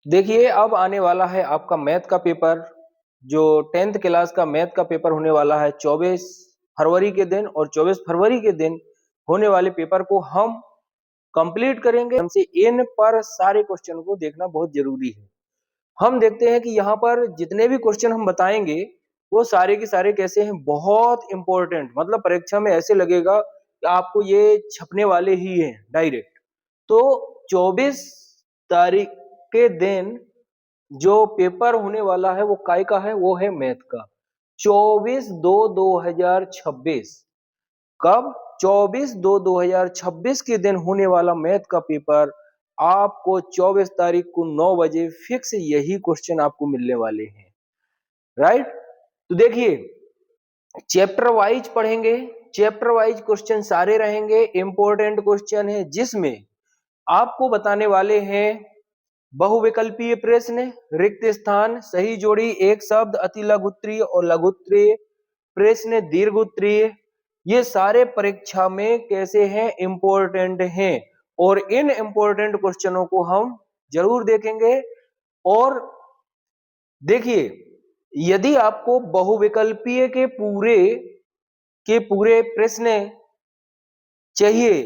देखिए अब आने वाला है आपका मैथ का पेपर, जो 10th क्लास का मैथ का पेपर होने वाला है 24 फरवरी के दिन, और 24 फरवरी के दिन होने वाले पेपर को हम कंप्लीट करेंगे। हमसे इन पर सारे क्वेश्चन को देखना बहुत जरूरी है। हम देखते हैं कि यहाँ पर जितने भी क्वेश्चन हम बताएंगे वो सारे के सारे कैसे हैं, बहुत इंपॉर्टेंट, मतलब परीक्षा में ऐसे लगेगा कि आपको ये छपने वाले ही हैं डायरेक्ट। तो 24 तारीख के दिन जो पेपर होने वाला है वो काय का है, वो है मैथ का। 24/2/2026 कब? 24/2/2026 के दिन होने वाला मैथ का पेपर आपको 24 तारीख को 9 बजे फिक्स यही क्वेश्चन आपको मिलने वाले हैं। राइट, तो देखिए चैप्टर वाइज पढ़ेंगे, चैप्टर वाइज क्वेश्चन सारे रहेंगे, इंपॉर्टेंट क्वेश्चन है जिसमें आपको बताने वाले हैं बहुविकल्पीय प्रश्न, रिक्त स्थान, सही जोड़ी, एक शब्द, अति लघुत्तरीय और लघुत्तरीय प्रश्न, दीर्घ उत्तरीय, ये सारे परीक्षा में कैसे हैं, इंपॉर्टेंट हैं। और इन इंपॉर्टेंट क्वेश्चनों को हम जरूर देखेंगे। और देखिए यदि आपको बहुविकल्पीय के पूरे प्रश्न चाहिए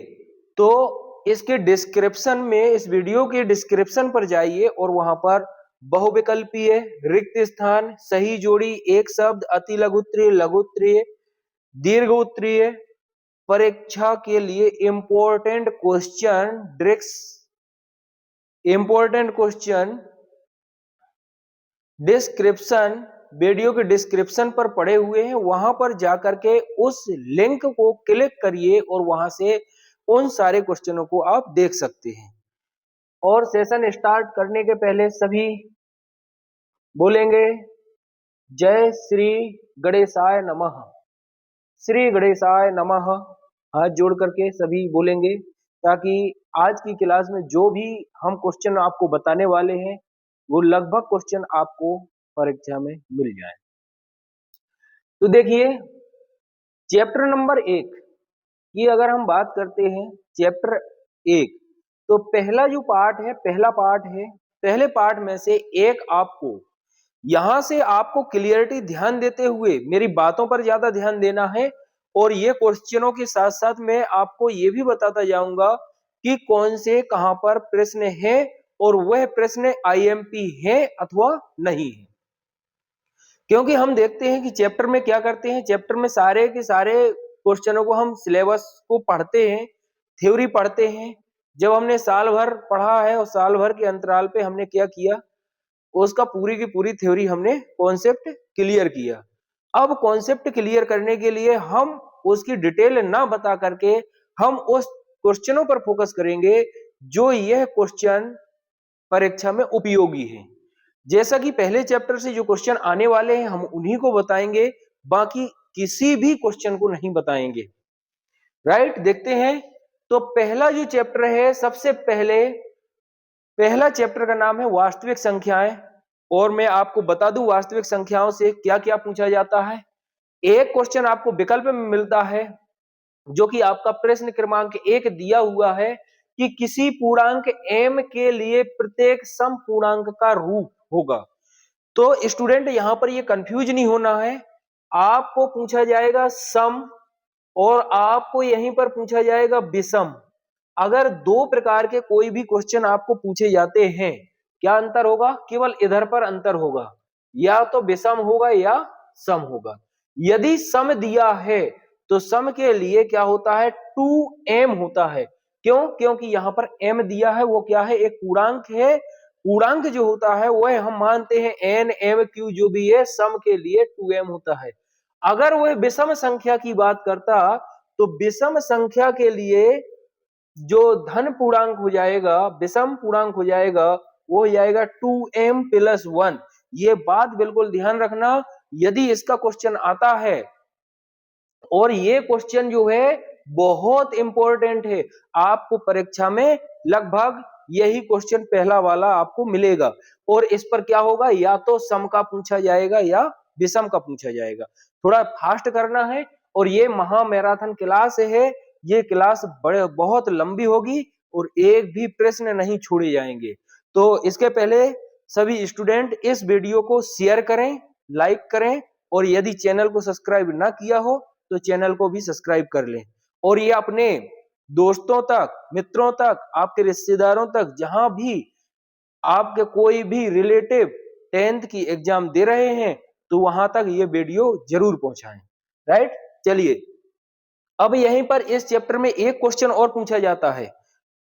तो इसके डिस्क्रिप्शन में, इस वीडियो के डिस्क्रिप्शन पर जाइए और वहां पर बहुविकल्पीय, रिक्त स्थान, सही जोड़ी, एक शब्द, अति लघुत्तरीय, लघुत्तरीय, दीर्घ उत्तरीय परीक्षा के लिए इंपॉर्टेंट क्वेश्चन डिस्क्रिप्शन, वीडियो के डिस्क्रिप्शन पर पड़े हुए हैं। वहां पर जाकर के उस लिंक को क्लिक करिए और वहां से उन सारे क्वेश्चनों को आप देख सकते हैं। और सेशन स्टार्ट करने के पहले सभी बोलेंगे जय श्री गणेशाय नमः। श्री गणेशाय नमः हाथ जोड़ करके सभी बोलेंगे, ताकि आज की क्लास में जो भी हम क्वेश्चन आपको बताने वाले हैं वो लगभग क्वेश्चन आपको परीक्षा में मिल जाए। तो देखिए चैप्टर नंबर 1 की अगर हम बात करते हैं, चैप्टर 1 तो पहला जो पार्ट है, पहला पार्ट है, पहले पार्ट में से एक आपको यहां से आपको क्लियरिटी ध्यान देते हुए मेरी बातों पर ज्यादा ध्यान देना है। और ये क्वेश्चनों के साथ साथ मैं आपको ये भी बताता जाऊंगा कि कौन से कहां पर प्रश्न है और वह प्रश्न आईएमपी है अथवा नहीं है। क्योंकि हम देखते हैं कि चैप्टर में क्या करते हैं, चैप्टर में सारे के सारे क्वेश्चनों को हम सिलेबस को पढ़ते हैं, थ्योरी पढ़ते हैं। जब हमने साल भर पढ़ा है और साल भर के अंतराल पे हमने क्या किया, उसका पूरी की पूरी थ्योरी हमने कॉन्सेप्ट क्लियर किया। अब कॉन्सेप्ट क्लियर करने के लिए हम उसकी डिटेल ना बता करके हम उस क्वेश्चनों पर फोकस करेंगे जो यह क्वेश्चन परीक्षा में उपयोगी है। जैसा कि पहले चैप्टर से जो क्वेश्चन आने वाले हैं हम उन्हीं को बताएंगे, बाकी किसी भी क्वेश्चन को नहीं बताएंगे। राइट, देखते हैं। तो पहला जो चैप्टर है, सबसे पहला चैप्टर का नाम है वास्तविक संख्याएं। और मैं आपको बता दूं वास्तविक संख्याओं से क्या क्या पूछा जाता है। एक क्वेश्चन आपको विकल्प में मिलता है जो कि आपका प्रश्न क्रमांक 1 दिया हुआ है कि किसी पूर्णांक m के लिए प्रत्येक सम पूर्णांक का रूप होगा। तो स्टूडेंट यहां पर ये कंफ्यूज नहीं होना है, आपको पूछा जाएगा सम और आपको यहीं पर पूछा जाएगा विषम। अगर दो प्रकार के कोई भी क्वेश्चन आपको पूछे जाते हैं, क्या अंतर होगा? केवल इधर पर अंतर होगा, या तो विषम होगा या सम होगा। यदि सम दिया है तो सम के लिए क्या होता है, 2m होता है। क्यों? क्योंकि यहां पर m दिया है, वो क्या है, एक पूर्णांक है। पूर्णांक जो होता है वह हम मानते हैं n m q जो भी है, सम के लिए 2m होता है। अगर वह विषम संख्या की बात करता तो विषम संख्या के लिए जो धन पूर्णांक हो जाएगा, विषम पूर्णांक हो जाएगा, वो हो जाएगा 2m + 1। ये बात बिल्कुल ध्यान रखना, यदि इसका क्वेश्चन आता है, और ये क्वेश्चन जो है बहुत इंपॉर्टेंट है, आपको परीक्षा में लगभग यही क्वेश्चन पहला वाला आपको मिलेगा। और इस पर क्या होगा, या तो सम का पूछा जाएगा या विषम का पूछा जाएगा। थोड़ा फास्ट करना है। और ये महा मैराथन क्लास है, ये क्लास बहुत लंबी होगी और एक भी प्रश्न नहीं छोड़े जाएंगे। तो इसके पहले सभी स्टूडेंट इस वीडियो को शेयर करें, लाइक करें, और यदि चैनल को सब्सक्राइब ना किया हो तो चैनल को भी सब्सक्राइब कर लें, और ये अपने दोस्तों तक, मित्रों तक, आपके रिश्तेदारों तक, जहां भी आपके कोई भी रिलेटिव 10th की एग्जाम दे रहे हैं तो वहां तक ये वीडियो जरूर पहुंचाएं। राइट, चलिए अब यहीं पर इस चैप्टर में एक क्वेश्चन और पूछा जाता है।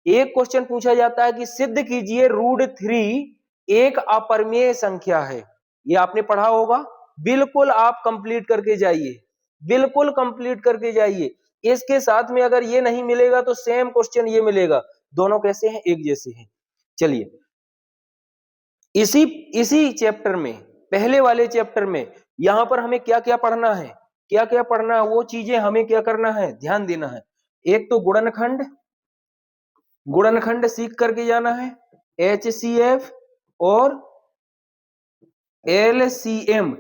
एक क्वेश्चन पूछा जाता है कि सिद्ध कीजिए √3 एक अपरिमेय संख्या है। ये आपने पढ़ा होगा, बिल्कुल आप कंप्लीट करके जाइए, बिल्कुल कंप्लीट करके जाइए। इसके साथ में अगर ये नहीं मिलेगा तो सेम क्वेश्चन ये मिलेगा, दोनों कैसे हैं, एक जैसे हैं। चलिए इसी इसी चैप्टर में, पहले वाले चैप्टर में यहां पर हमें क्या क्या पढ़ना है, क्या क्या पढ़ना है, वो चीजें हमें क्या करना है, ध्यान देना है। एक तो गुणनखंड, गुणनखंड सीख करके जाना है, HCF और LCM,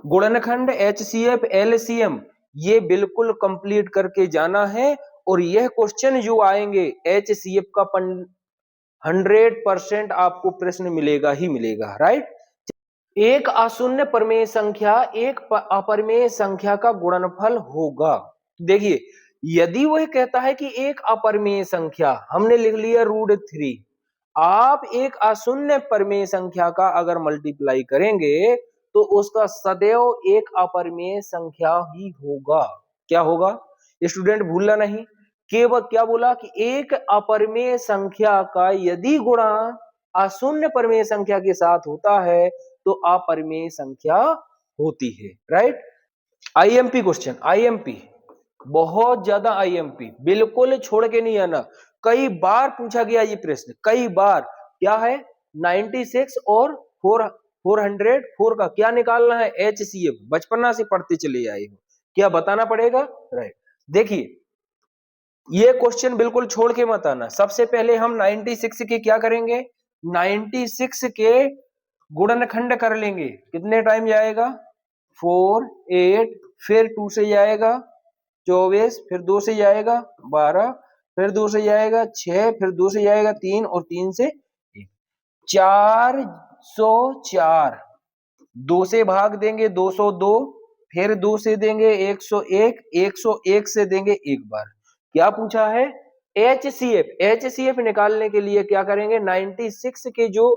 गुणनखंड HCF LCM ये बिल्कुल कंप्लीट करके जाना है। और यह क्वेश्चन जो आएंगे HCF का 100% आपको प्रश्न मिलेगा ही मिलेगा। राइट, एक अशून्य परिमेय संख्या एक अपरिमेय संख्या का गुणनफल होगा। देखिए यदि वह कहता है कि एक अपरिमेय संख्या, हमने लिख लिया √3, आप एक अशून्य परिमेय संख्या का अगर मल्टीप्लाई करेंगे तो उसका सदैव एक अपरिमेय संख्या ही होगा। क्या होगा स्टूडेंट, भूलना नहीं। केवल क्या बोला कि एक अपरिमेय संख्या का यदि गुणा अशून्य परिमेय संख्या के साथ होता है तो अपरिमेय संख्या होती है। राइट, आईएमपी क्वेश्चन, आईएमपी बहुत ज्यादा, आईएमपी बिल्कुल छोड़ के नहीं आना। कई बार पूछा गया ये प्रश्न, कई बार। क्या है 96 और 404 का क्या निकालना है, HCF, बचपना से पढ़ते चले आए हो, क्या बताना पड़ेगा। राइट, देखिए ये क्वेश्चन बिल्कुल छोड़ के मत आना। सबसे पहले हम 96 के क्या करेंगे, 96 के गुणनखंड कर लेंगे। कितने टाइम जाएगा, 4 8, फिर 2 से जाएगा 24, फिर 2 से जाएगा 12, फिर 2 से जाएगा 6, फिर 2 से जाएगा 3, और 3 से 1, 404। 2 से भाग देंगे 202, फिर 2 से देंगे 101, 101 से देंगे एक बार। क्या पूछा है, HCF, HCF निकालने के लिए क्या करेंगे, 96 के जो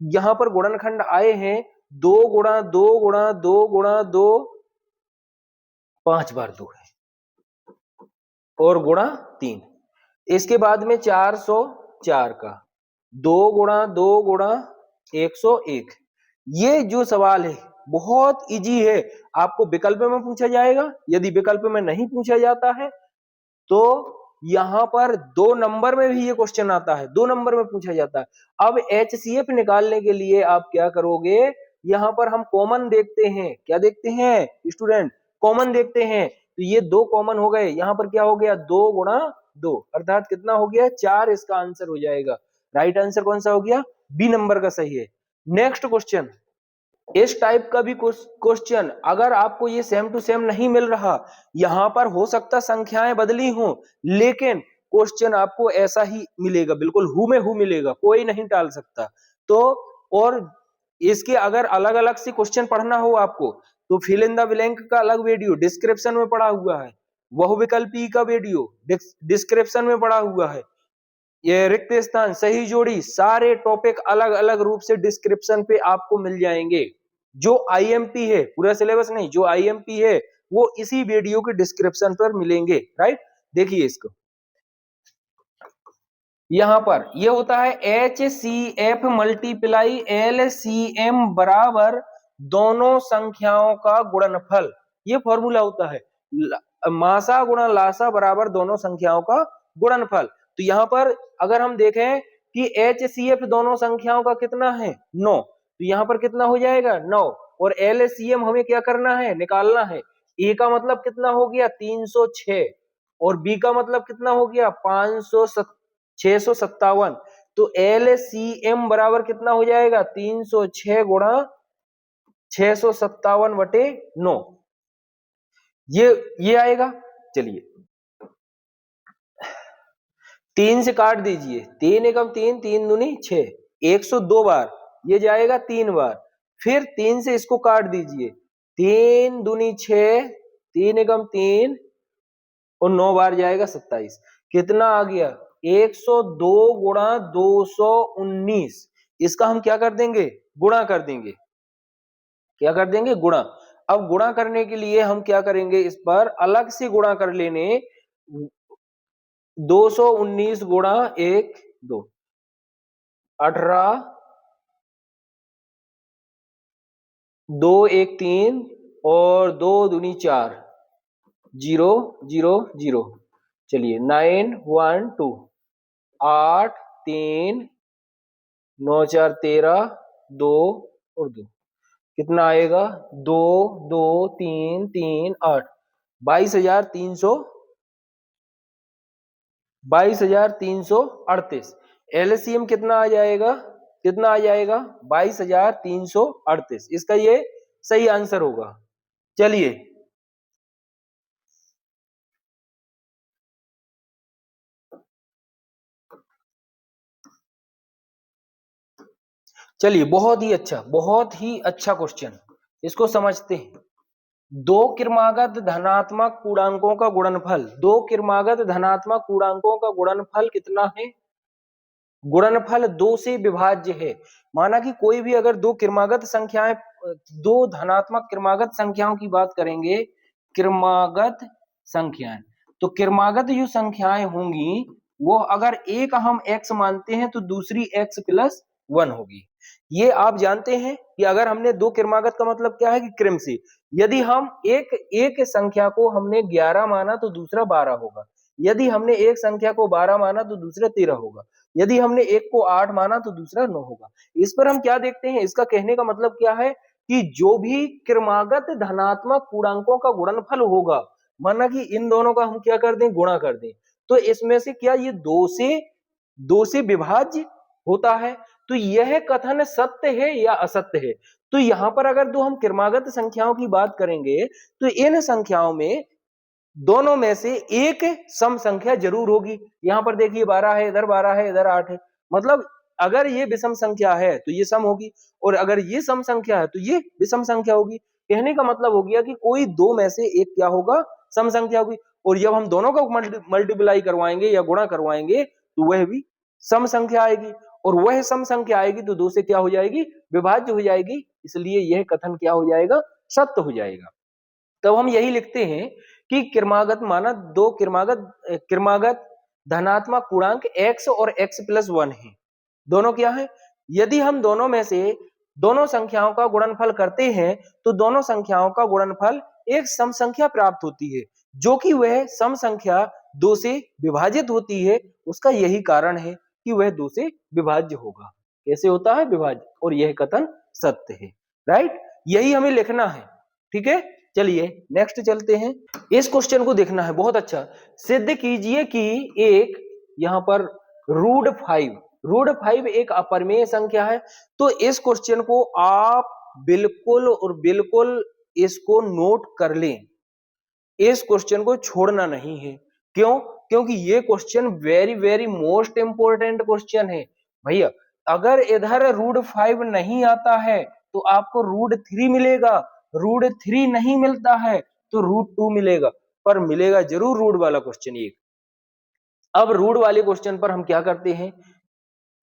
यहां पर गुणनखंड आए हैं, 2 गुणा 2 गुणा 2 गुणा 2, 5 बार 2 है, और गुणा 3, इसके बाद में 404 का 2 गुणा 2 गुणा 101। ये जो सवाल है बहुत इजी है, आपको विकल्प में पूछा जाएगा। यदि विकल्प में नहीं पूछा जाता है तो यहां पर 2 नंबर में भी ये क्वेश्चन आता है, 2 नंबर में पूछा जाता है। अब HCF निकालने के लिए आप क्या करोगे, यहां पर हम कॉमन देखते हैं। क्या देखते हैं स्टूडेंट, कॉमन देखते हैं। तो ये 2 कॉमन हो गए, यहां पर क्या हो गया, 2 गुणा 2, अर्थात कितना हो गया, 4। इसका आंसर हो जाएगा। राइट आंसर कौन सा हो गया, बी नंबर का सही है। नेक्स्ट क्वेश्चन, इस टाइप का भी क्वेश्चन अगर आपको ये सेम टू सेम नहीं मिल रहा, यहां पर हो सकता संख्याएं बदली हो, लेकिन क्वेश्चन आपको ऐसा ही मिलेगा, बिल्कुल हु में हु मिलेगा, कोई नहीं टाल सकता। तो और इसके अगर अलग अलग से क्वेश्चन पढ़ना हो आपको तो फिल इन द ब्लैंक का अलग वीडियो डिस्क्रिप्शन में पड़ा हुआ है, बहुविकल्पी का वीडियो डिस्क्रिप्शन में पड़ा हुआ है, ये रिक्त स्थान, सही जोड़ी, सारे टॉपिक अलग अलग रूप से डिस्क्रिप्शन पे आपको मिल जाएंगे। जो आईएमपी है, पूरा सिलेबस नहीं, जो आईएमपी है वो इसी वीडियो के डिस्क्रिप्शन पर मिलेंगे। राइट, देखिए इसको, यहां पर ये होता है HCF मल्टीप्लाई LCM बराबर दोनों संख्याओं का गुणनफल। ये फॉर्मूला होता है, मासा गुणा लासा बराबर दोनों संख्याओं का गुणनफल। तो यहां पर अगर हम देखें कि HCF दोनों संख्याओं का कितना है, 9, तो यहां पर कितना हो जाएगा 9, और LCM हमें क्या करना है, निकालना है। ए का मतलब कितना हो गया 306, और बी का मतलब कितना हो गया 657। तो LCM बराबर कितना हो जाएगा 306 गुणा 657/9, ये आएगा। चलिए 3 से काट दीजिए, 3 एकम 3, 3 दूनी 6, 102 बार ये जाएगा 3 बार, फिर 3 से इसको काट दीजिए, 3 दूनी 6, 3 एकम 3 और 9 बार जाएगा 27। कितना आ गया? 102 गुणा 219। इसका हम क्या कर देंगे? गुणा कर देंगे। क्या कर देंगे? गुणा। अब गुणा करने के लिए हम क्या करेंगे? इस पर अलग से गुणा कर लेने। 219 गुणा 1 2 18, 2 1 3 और 2 दूनी 4, 0 0 0। चलिए 9 1 2, 8 3 9 4 13, 2 और 2 कितना आएगा? 2 2 3 3 8, 22,300, 22,338। एलसीएम कितना आ जाएगा? कितना आ जाएगा? 22,338। इसका ये सही आंसर होगा। चलिए चलिए, बहुत ही अच्छा क्वेश्चन। इसको समझते हैं। दो क्रमागत धनात्मक पूर्णांकों का गुणनफल, दो क्रमागत धनात्मक पूर्णांकों का गुणनफल कितना है? गुणनफल 2 से विभाज्य है। माना कि कोई भी अगर दो क्रमागत संख्याएं, दो धनात्मक क्रमागत संख्याओं की बात करेंगे, क्रमागत संख्याएं, तो क्रमागत जो संख्याएं होंगी वो अगर एक हम x मानते हैं तो दूसरी x+1 होगी। ये आप जानते हैं कि अगर हमने दो क्रमागत का मतलब क्या है कि क्रम से, यदि हम एक संख्या को हमने 11 माना तो दूसरा 12 होगा, यदि हमने एक संख्या को 12 माना तो दूसरा 13 होगा, यदि हमने एक को 8 माना तो दूसरा 9 होगा। इस पर हम क्या देखते हैं? इसका कहने का मतलब क्या है कि जो भी क्रमागत धनात्मक पूर्णांकों का गुणनफल होगा, माना कि इन दोनों का हम क्या कर दें? गुणा कर दें, तो इसमें से क्या ये दो से विभाज्य होता है? तो यह कथन सत्य है या असत्य है? तो यहां पर अगर दो हम क्रमागत संख्याओं की बात करेंगे तो इन संख्याओं में दोनों में से एक सम संख्या जरूर होगी। यहां पर देखिए 12 है, इधर 12 है, इधर 8 है, मतलब अगर ये विषम संख्या है तो ये सम होगी, और अगर ये सम संख्या है तो ये विषम संख्या होगी। कहने का मतलब हो गया कि कोई दो में से एक क्या होगा? सम संख्या होगी। और जब हम दोनों को मल्टीप्लाई करवाएंगे या गुणा करवाएंगे तो वह भी सम संख्या आएगी, और वह सम संख्या आएगी तो दो से क्या हो जाएगी? विभाज्य हो जाएगी। इसलिए यह कथन क्या हो जाएगा? सत्य हो जाएगा। तब हम यही लिखते हैं कि क्रमागत माना दो क्रमागत धनात्मक पूर्णांक x और x+1 है। दोनों क्या है? यदि हम दोनों में से दोनों संख्याओं का गुणनफल करते हैं तो दोनों संख्याओं का गुणनफल एक सम संख्या प्राप्त होती है, जो कि वह सम संख्या दो से विभाजित होती है। उसका यही कारण है कि वह दो से विभाज्य होगा। कैसे होता है? विभाज्य। और यह कथन सत्य है। राइट, यही हमें लिखना है। ठीक है, चलिए नेक्स्ट चलते हैं। इस क्वेश्चन को देखना है, बहुत अच्छा। सिद्ध कीजिए कि एक यहां पर रूट 5 एक अपरिमेय संख्या है। तो इस क्वेश्चन को आप बिल्कुल और बिल्कुल इसको नोट कर लें, इस क्वेश्चन को छोड़ना नहीं है। क्यों? क्योंकि ये question very very most important question है भैया। अगर इधर रूट 5 नहीं आता है तो आपको रूट 3 मिलेगा, रूट 3 नहीं मिलता है तो रूट 2 मिलेगा, पर मिलेगा जरूर रूट वाला क्वेश्चन एक। अब रूट वाले क्वेश्चन पर हम क्या करते हैं?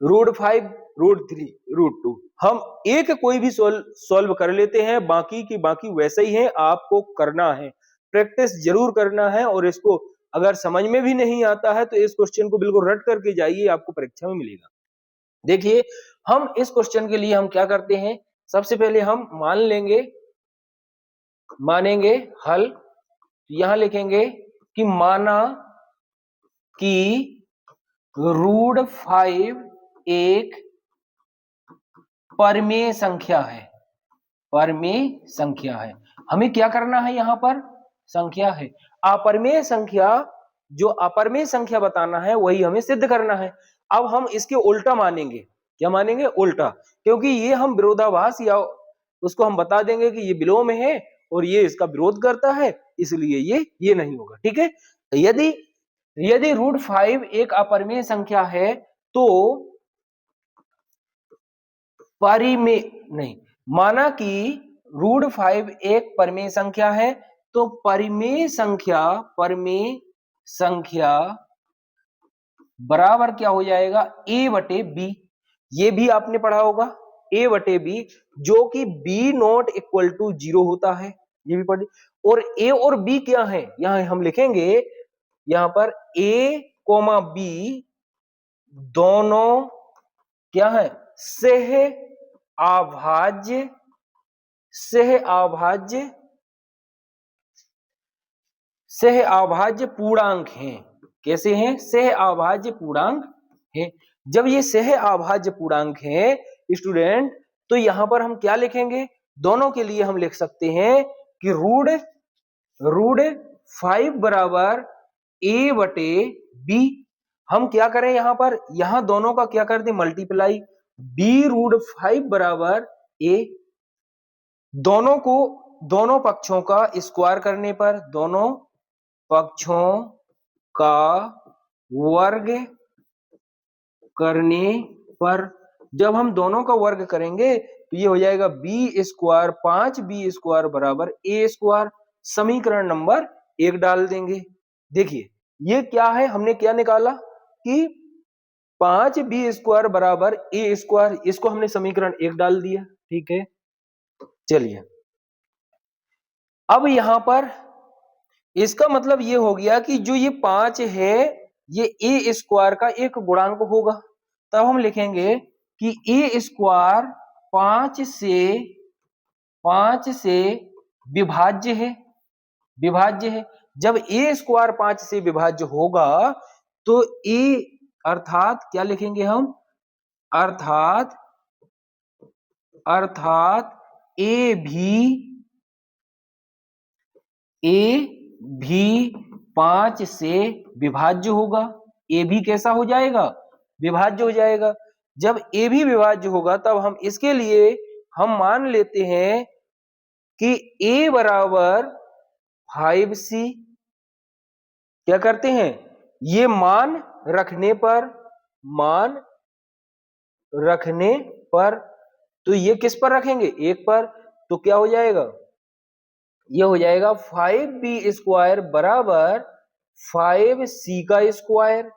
रूट 5, रूट 3, रूट 2 हम एक कोई भी सॉल्व कर लेते हैं, बाकी की बाकी वैसे ही है। आपको करना है, प्रैक्टिस जरूर करना है, और इसको अगर समझ में भी नहीं आता है तो इस क्वेश्चन को बिल्कुल रट करके जाइए, आपको परीक्षा में मिलेगा। देखिए, हम इस क्वेश्चन के लिए हम क्या करते हैं? सबसे पहले हम मानेंगे हल। यहां लिखेंगे कि माना कि रूट 5 एक परमेय संख्या है। परमेय संख्या है, हमें क्या करना है? यहां पर संख्या है। अपरमेय संख्या, जो अपरमेय संख्या बताना है वही हमें सिद्ध करना है। अब हम इसके उल्टा मानेंगे। क्या मानेंगे? उल्टा, क्योंकि ये हम विरोधाभास या उसको हम बता देंगे कि ये विलोम है और ये इसका विरोध करता है, इसलिए ये नहीं होगा। ठीक है, यदि यदि रूट 5 एक अपरिमेय संख्या है तो परिमेय नहीं, माना कि √5 एक परिमेय संख्या है, तो परिमेय संख्या बराबर क्या हो जाएगा, a बटे b। ये भी आपने पढ़ा होगा, a बटे b, जो कि b नॉट इक्वल टू 0 होता है, ये भी पढ़े। और a और b क्या है, यहां हम लिखेंगे, यहां पर a कोमा b दोनों क्या है, सह अभाज्य पूर्णांक हैं। कैसे हैं, सह अभाज्य पूर्णांक हैं। जब ये सह अभाज्य पूर्णांक हैं स्टूडेंट, तो यहां पर हम क्या लिखेंगे, दोनों के लिए हम लिख सकते हैं कि √5 बराबर a बटे b। हम क्या करें यहां पर, यहां दोनों का क्या कर दें, मल्टीप्लाई, b√5 बराबर a। दोनों पक्षों का स्क्वायर करने पर, दोनों पक्षों का वर्ग करने पर, जब हम दोनों का वर्ग करेंगे तो ये हो जाएगा b² 5b² बराबर a²। समीकरण नंबर 1 डाल देंगे। देखिए ये क्या है, हमने क्या निकाला कि 5b² बराबर a², इसको हमने समीकरण 1 डाल दिया, ठीक है। चलिए अब यहां पर इसका मतलब ये हो गया कि जो ये 5 है ये a² का एक गुणांक होगा। तब हम लिखेंगे कि a² 5 से विभाज्य है। जब a² 5 से विभाज्य होगा तो a अर्थात क्या लिखेंगे हम, अर्थात a भी 5 से विभाज्य होगा। a भी कैसा हो जाएगा, विभाज्य हो जाएगा। जब a भी विभाज्य होगा तब हम इसके लिए हम मान लेते हैं कि a बराबर 5c। क्या करते हैं, ये मान रखने पर, तो ये किस पर रखेंगे, 1 पर, तो क्या हो जाएगा, ये हो जाएगा 5b² बराबर 5c का स्क्वायर,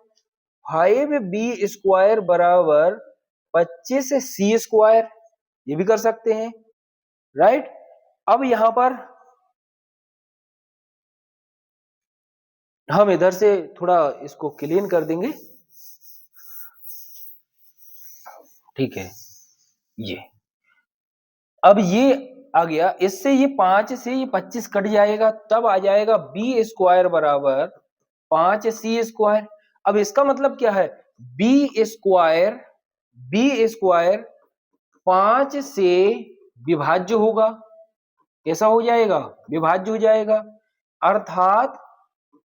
5b² बराबर 25c², ये भी कर सकते हैं, राइट। अब यहां पर हम इधर से थोड़ा इसको क्लीन कर देंगे, ठीक है। ये अब ये आ गया, इससे ये 5 से ये 25 कट जाएगा, तब आ जाएगा b² बराबर 5c²। अब इसका मतलब क्या है, b² 5 से विभाज्य होगा। कैसा हो जाएगा, विभाज्य हो जाएगा। अर्थात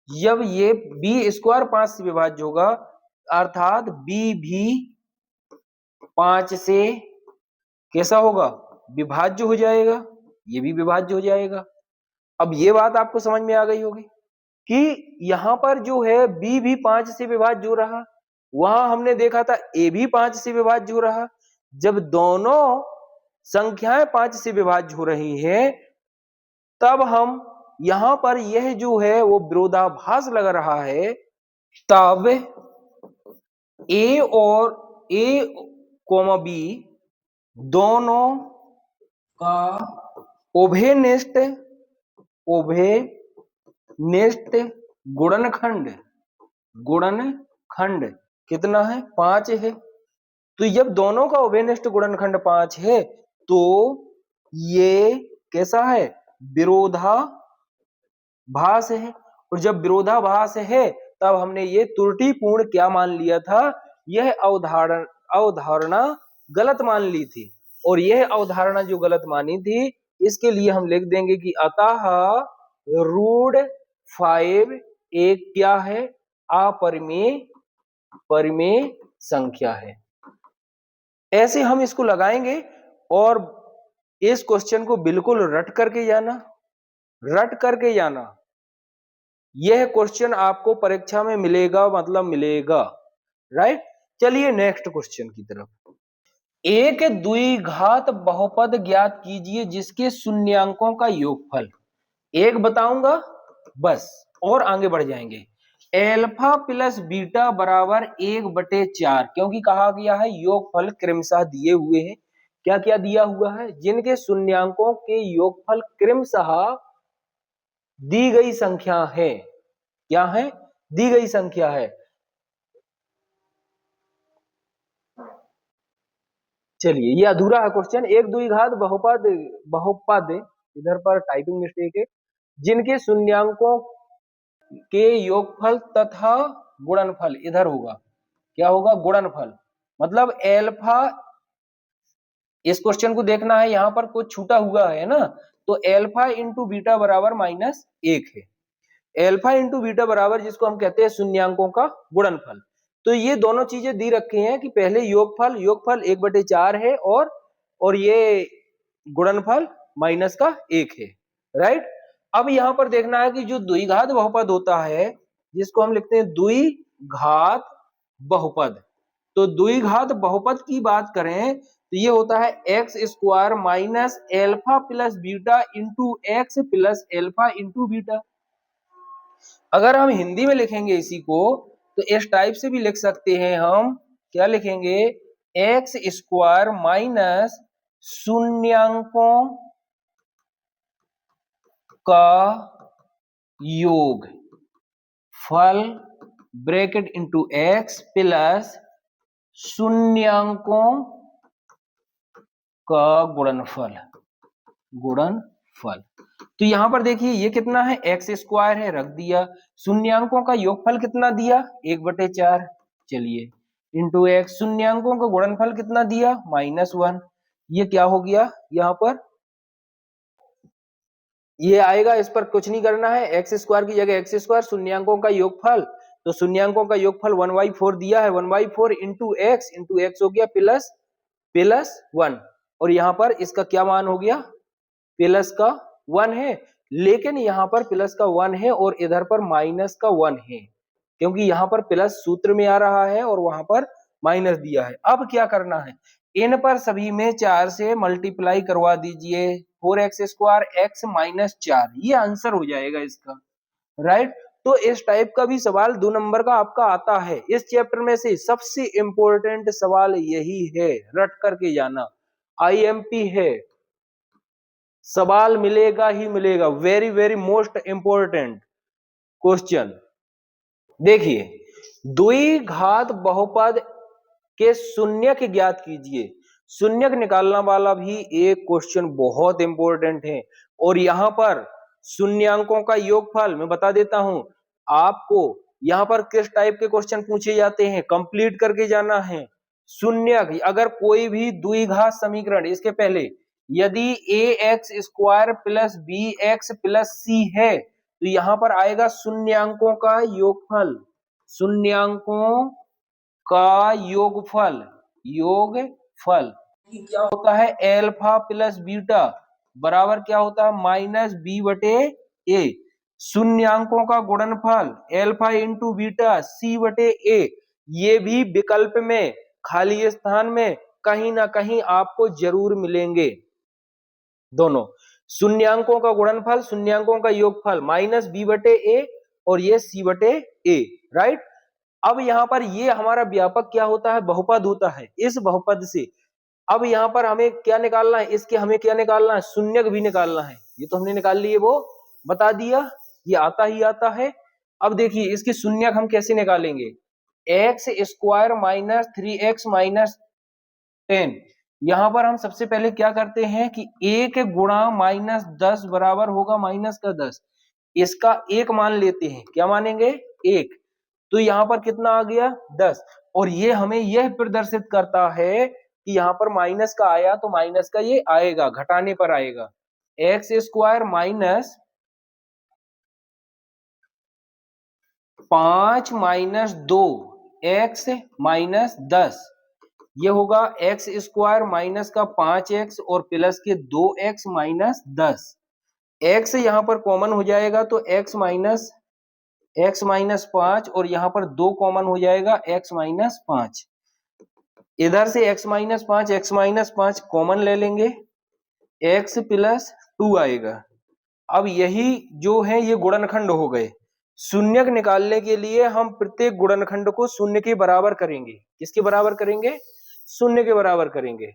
जब ये b² 5 से विभाज्य होगा, अर्थात b भी 5 से कैसा होगा, विभाज्य हो जाएगा, ये भी विभाज्य हो जाएगा। अब ये बात आपको समझ में आ गई होगी कि यहां पर जो है b भी 5 से विभाज्य हो रहा, वहां हमने देखा था a भी 5 से विभाज्य हो रहा। जब दोनों संख्याएं 5 से विभाज्य हो रही हैं, तब हम यहां पर यह जो है वो विरोधाभास लग रहा है, तब a और a, b दोनों का उभयनिष्ठ गुणनखंड कितना है, 5 है। तो जब दोनों का उभयनिष्ठ गुणनखंड 5 है तो ये कैसा है, विरोधाभास है। और जब विरोधाभास है तब हमने ये त्रुटिपूर्ण क्या मान लिया था, यह अवधारणा गलत मान ली थी। और यह अवधारणा जो गलत मानी थी, इसके लिए हम लिख देंगे कि अतः √5 एक क्या है, परिमेय संख्या है। ऐसे हम इसको लगाएंगे और इस क्वेश्चन को बिल्कुल रट करके जाना। यह क्वेश्चन आपको परीक्षा में मिलेगा, मतलब मिलेगा, राइट। चलिए नेक्स्ट क्वेश्चन की तरफ। एक द्विघात बहुपद ज्ञात कीजिए जिसके शून्यांकों का योगफल, एक बताऊंगा बस और आगे बढ़ जाएंगे। एल्फा प्लस बीटा बराबर 1/4, क्योंकि कहा गया है योगफल क्रमशः दिए हुए हैं। क्या क्या दिया हुआ है? जिनके शून्यांकों के योगफल क्रमशः दी गई संख्या है। क्या है? दी गई संख्या है। चलिए, ये अधूरा है क्वेश्चन। एक द्विघात बहुपद बहुपद इधर पर टाइपिंग मिस्टेक है, जिनके शून्यांकों के योगफल तथा गुणनफल इधर होगा। क्या होगा? गुणनफल। मतलब एल्फा, इस क्वेश्चन को देखना है, यहां पर कुछ छूटा हुआ है ना, तो एल्फा इंटू बीटा बराबर -1 है। एल्फा इंटू बीटा बराबर जिसको हम कहते हैं शून्यांकों का गुणनफल। तो ये दोनों चीजें दी रखी हैं कि पहले योगफल, योगफल 1/4 है और ये गुणनफल -1 है। राइट। अब यहां पर देखना है कि जो द्विघात बहुपद होता है, जिसको हम लिखते हैं द्विघात बहुपद, तो द्विघात बहुपद की बात करें तो ये होता है x square minus alpha plus beta into x plus alpha into beta. अगर हम हिंदी में लिखेंगे इसी को तो इस टाइप से भी लिख सकते हैं हम। क्या लिखेंगे? एक्स स्क्वायर माइनस शून्यांकों का योग फल ब्रैकेट इंटू एक्स प्लस शून्यांकों का गुणनफल। गुणनफल तो यहां पर देखिए ये कितना है? एक्स स्क्वायर है, रख दिया। शून्यांकों का योगफल कितना दिया? 1/4। चलिए, इंटू एक्स। शून्यांकों का गुणनफल कितना दिया? -1। ये क्या हो गया? यहाँ पर ये आएगा, इस पर कुछ नहीं करना है। एक्स स्क्वायर की जगह एक्स स्क्वायर, शून्यांकों का योगफल, तो शून्यांकों का योगफल 1/4 दिया है। 1/4 इंटू एक्स हो गया +1, और यहाँ पर इसका क्या मान हो गया? प्लस का 1 है। लेकिन यहाँ पर प्लस का 1 है और इधर पर -1 है, क्योंकि यहाँ पर प्लस सूत्र में आ रहा है और वहां पर माइनस दिया है। अब क्या करना है? इन पर सभी में 4 से मल्टीप्लाई करवा दीजिए। 4x² x -4, ये आंसर हो जाएगा इसका। राइट। तो इस टाइप का भी सवाल 2 नंबर का आपका आता है। इस चैप्टर में से सबसे इंपॉर्टेंट सवाल यही है, रट करके जाना। IMP है, सवाल मिलेगा ही मिलेगा। Very very most important question. देखिए, द्विघात बहुपद के शून्यक ज्ञात कीजिए। शून्यक निकालना वाला भी एक क्वेश्चन बहुत इंपॉर्टेंट है। और यहां पर शून्यांकों का योगफल मैं बता देता हूं आपको। यहां पर किस टाइप के क्वेश्चन पूछे जाते हैं, कंप्लीट करके जाना है। शून्यक, अगर कोई भी द्विघात समीकरण, इसके पहले यदि ax² plus bx plus c है तो यहां पर आएगा शून्यांकों का योगफल। शून्यांकों का योगफल क्या होता है? एल्फा प्लस बीटा बराबर क्या होता है? -b/a। शून्यांकों का गुणनफल एल्फा इंटू बीटा c/a। ये भी विकल्प में, खाली स्थान में कहीं ना कहीं आपको जरूर मिलेंगे। दोनों शून्यांकों का गुणनफल, शून्यांकों का योगफल -b/a और ये c/a। राइट। अब यहां पर ये हमारा व्यापक क्या होता है? बहुपद होता है। इस बहुपद से अब यहां पर हमें क्या निकालना है? इसके हमें क्या निकालना है? शून्यक भी निकालना है। ये तो हमने निकाल लिए, वो बता दिया, ये आता ही आता है। अब देखिए इसके शून्यक हम कैसे निकालेंगे? x² - 3x - 10। यहां पर हम सबसे पहले क्या करते हैं कि 1 गुणा -10 बराबर होगा -10। इसका 1 मान लेते हैं। क्या मानेंगे? 1। तो यहां पर कितना आ गया? 10। और ये हमें यह प्रदर्शित करता है कि यहां पर माइनस का आया तो माइनस का ये आएगा, घटाने पर आएगा। x² माइनस 5 - 2 x - 10, ये होगा x² माइनस का 5x और प्लस के 2x - 10। x यहां पर कॉमन हो जाएगा तो x - 5 और यहां पर 2 कॉमन हो जाएगा x - 5। इधर से x माइनस 5 कॉमन ले लेंगे, x प्लस 2 आएगा। अब यही जो है ये गुणनखंड हो गए। शून्यक निकालने के लिए हम प्रत्येक गुणनखंड को शून्य के बराबर करेंगे। किसके बराबर करेंगे? शून्य के बराबर करेंगे।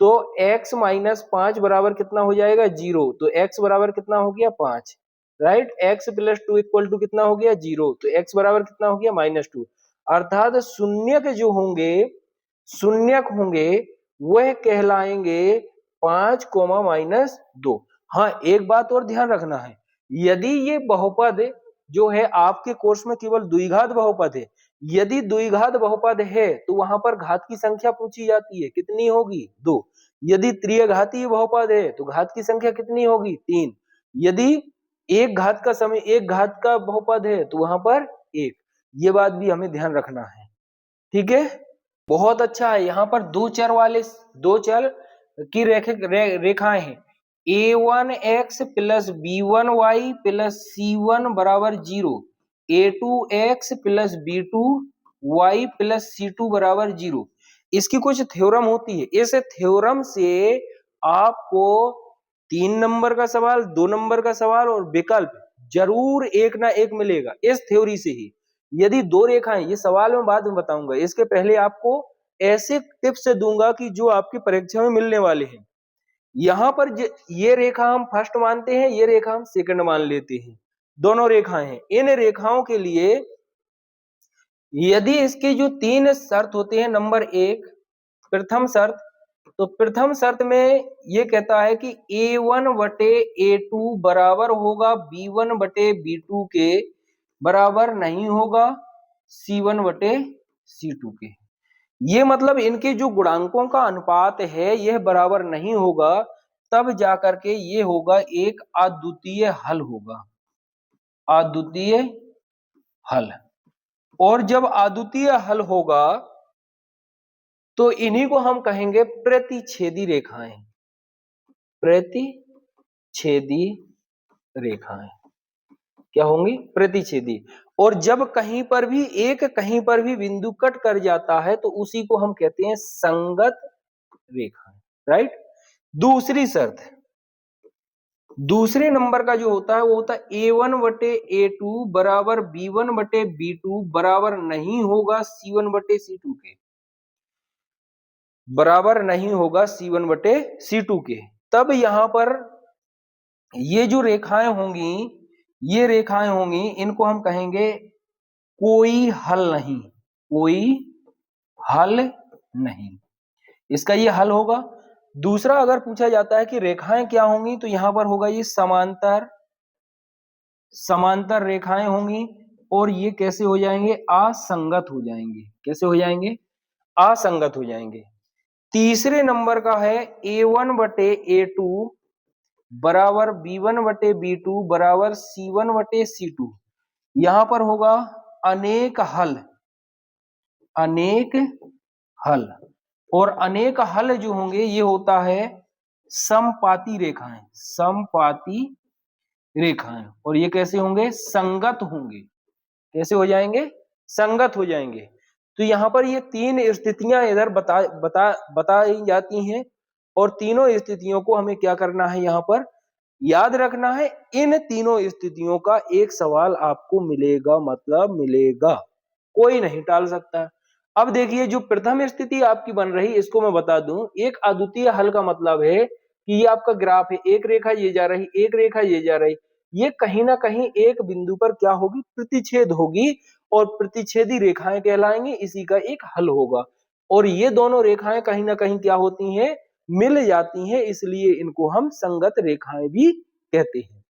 तो x माइनस 5 बराबर कितना हो जाएगा? 0। तो x बराबर कितना हो गया? 5, right. x plus 2 equal to कितना हो गया? 0। तो x बराबर कितना हो गया? -2। अर्थात शून्यक जो होंगे, शून्यक होंगे वह कहलाएंगे 5, -2। हाँ, एक बात और ध्यान रखना है, यदि ये बहुपद जो है आपके कोर्स में केवल द्विघात बहुपद है, यदि द्विघात बहुपद है तो वहां पर घात की संख्या पूछी जाती है, कितनी होगी? 2। यदि त्रिघातीय बहुपद है तो घात की संख्या कितनी होगी? 3। यदि एक घात का बहुपद है तो वहां पर 1। ये बात भी हमें ध्यान रखना है, ठीक है। बहुत अच्छा है। यहाँ पर दो चर की रेखाएं हैं। a1x plus b1y plus c1 बराबर 0, a2x plus b2y plus c2 बराबर 0। इसकी कुछ थ्योरम होती है। इस थ्योरम से आपको 3 नंबर का सवाल, 2 नंबर का सवाल और विकल्प जरूर एक ना एक मिलेगा इस थ्योरी से ही। यदि 2 रेखाएं, ये सवाल मैं बाद में बताऊंगा, इसके पहले आपको ऐसे टिप्स दूंगा कि जो आपकी परीक्षा में मिलने वाले हैं। यहां पर ये रेखा हम फर्स्ट मानते हैं, ये रेखा हम सेकंड मान लेते हैं। दोनों रेखाएं हैं। इन रेखाओं के लिए यदि इसके जो 3 शर्त होते हैं, नंबर 1 प्रथम शर्त, तो प्रथम शर्त में ये कहता है कि a1 बटे a2 बराबर होगा b1 बटे b2 के, बराबर नहीं होगा c1 बटे c2 के। ये मतलब इनके जो गुणांकों का अनुपात है यह बराबर नहीं होगा, तब जाकर के ये होगा एक अद्वितीय हल होगा, अद्वितीय हल। और जब अद्वितीय हल होगा तो इन्हीं को हम कहेंगे प्रतिच्छेदी रेखाएं, प्रतिच्छेदी रेखाएं क्या होंगी? प्रतिच्छेदी। और जब कहीं पर भी बिंदु कट कर जाता है तो उसी को हम कहते हैं संगत रेखाएं, राइट। दूसरी शर्त, दूसरे नंबर का जो होता है वो होता है a1 बटे a2 बराबर b1 बटे b2 बराबर नहीं होगा c1 बटे c2 के, बराबर नहीं होगा c1 बटे c2 के। तब यहां पर ये जो रेखाएं होंगी, ये रेखाएं होंगी, इनको हम कहेंगे कोई हल नहीं, कोई हल नहीं। इसका ये हल होगा। दूसरा अगर पूछा जाता है कि रेखाएं क्या होंगी, तो यहां पर होगा ये समांतर, समांतर रेखाएं होंगी। और ये कैसे हो जाएंगे? असंगत हो जाएंगे। कैसे हो जाएंगे? असंगत हो जाएंगे। तीसरे नंबर का है a1 बटे a2 बराबर b1 बटे b2 बराबर c1 बटे c2। यहां पर होगा अनेक हल, अनेक हल। और अनेक हल जो होंगे ये होता है समपाती रेखाएं, समपाती रेखाएं। और ये कैसे होंगे? संगत होंगे। कैसे हो जाएंगे? संगत हो जाएंगे। तो यहां पर ये 3 स्थितियां इधर बताई जाती हैं, और तीनों स्थितियों को हमें क्या करना है? यहां पर याद रखना है। इन तीनों स्थितियों का एक सवाल आपको मिलेगा, मतलब मिलेगा, कोई नहीं टाल सकता। अब देखिए, जो प्रथम स्थिति आपकी बन रही, इसको मैं बता दूं, एक अद्वितीय हल का मतलब है कि ये आपका ग्राफ है, एक रेखा ये जा रही, एक रेखा ये जा रही, ये कहीं ना कहीं एक बिंदु पर क्या होगी? प्रतिच्छेद होगी, और प्रतिच्छेदी रेखाएं कहलाएंगी, इसी का एक हल होगा। और ये दोनों रेखाएं कहीं ना कहीं क्या होती हैं? मिल जाती हैं, इसलिए इनको हम संगत रेखाएं भी कहते हैं।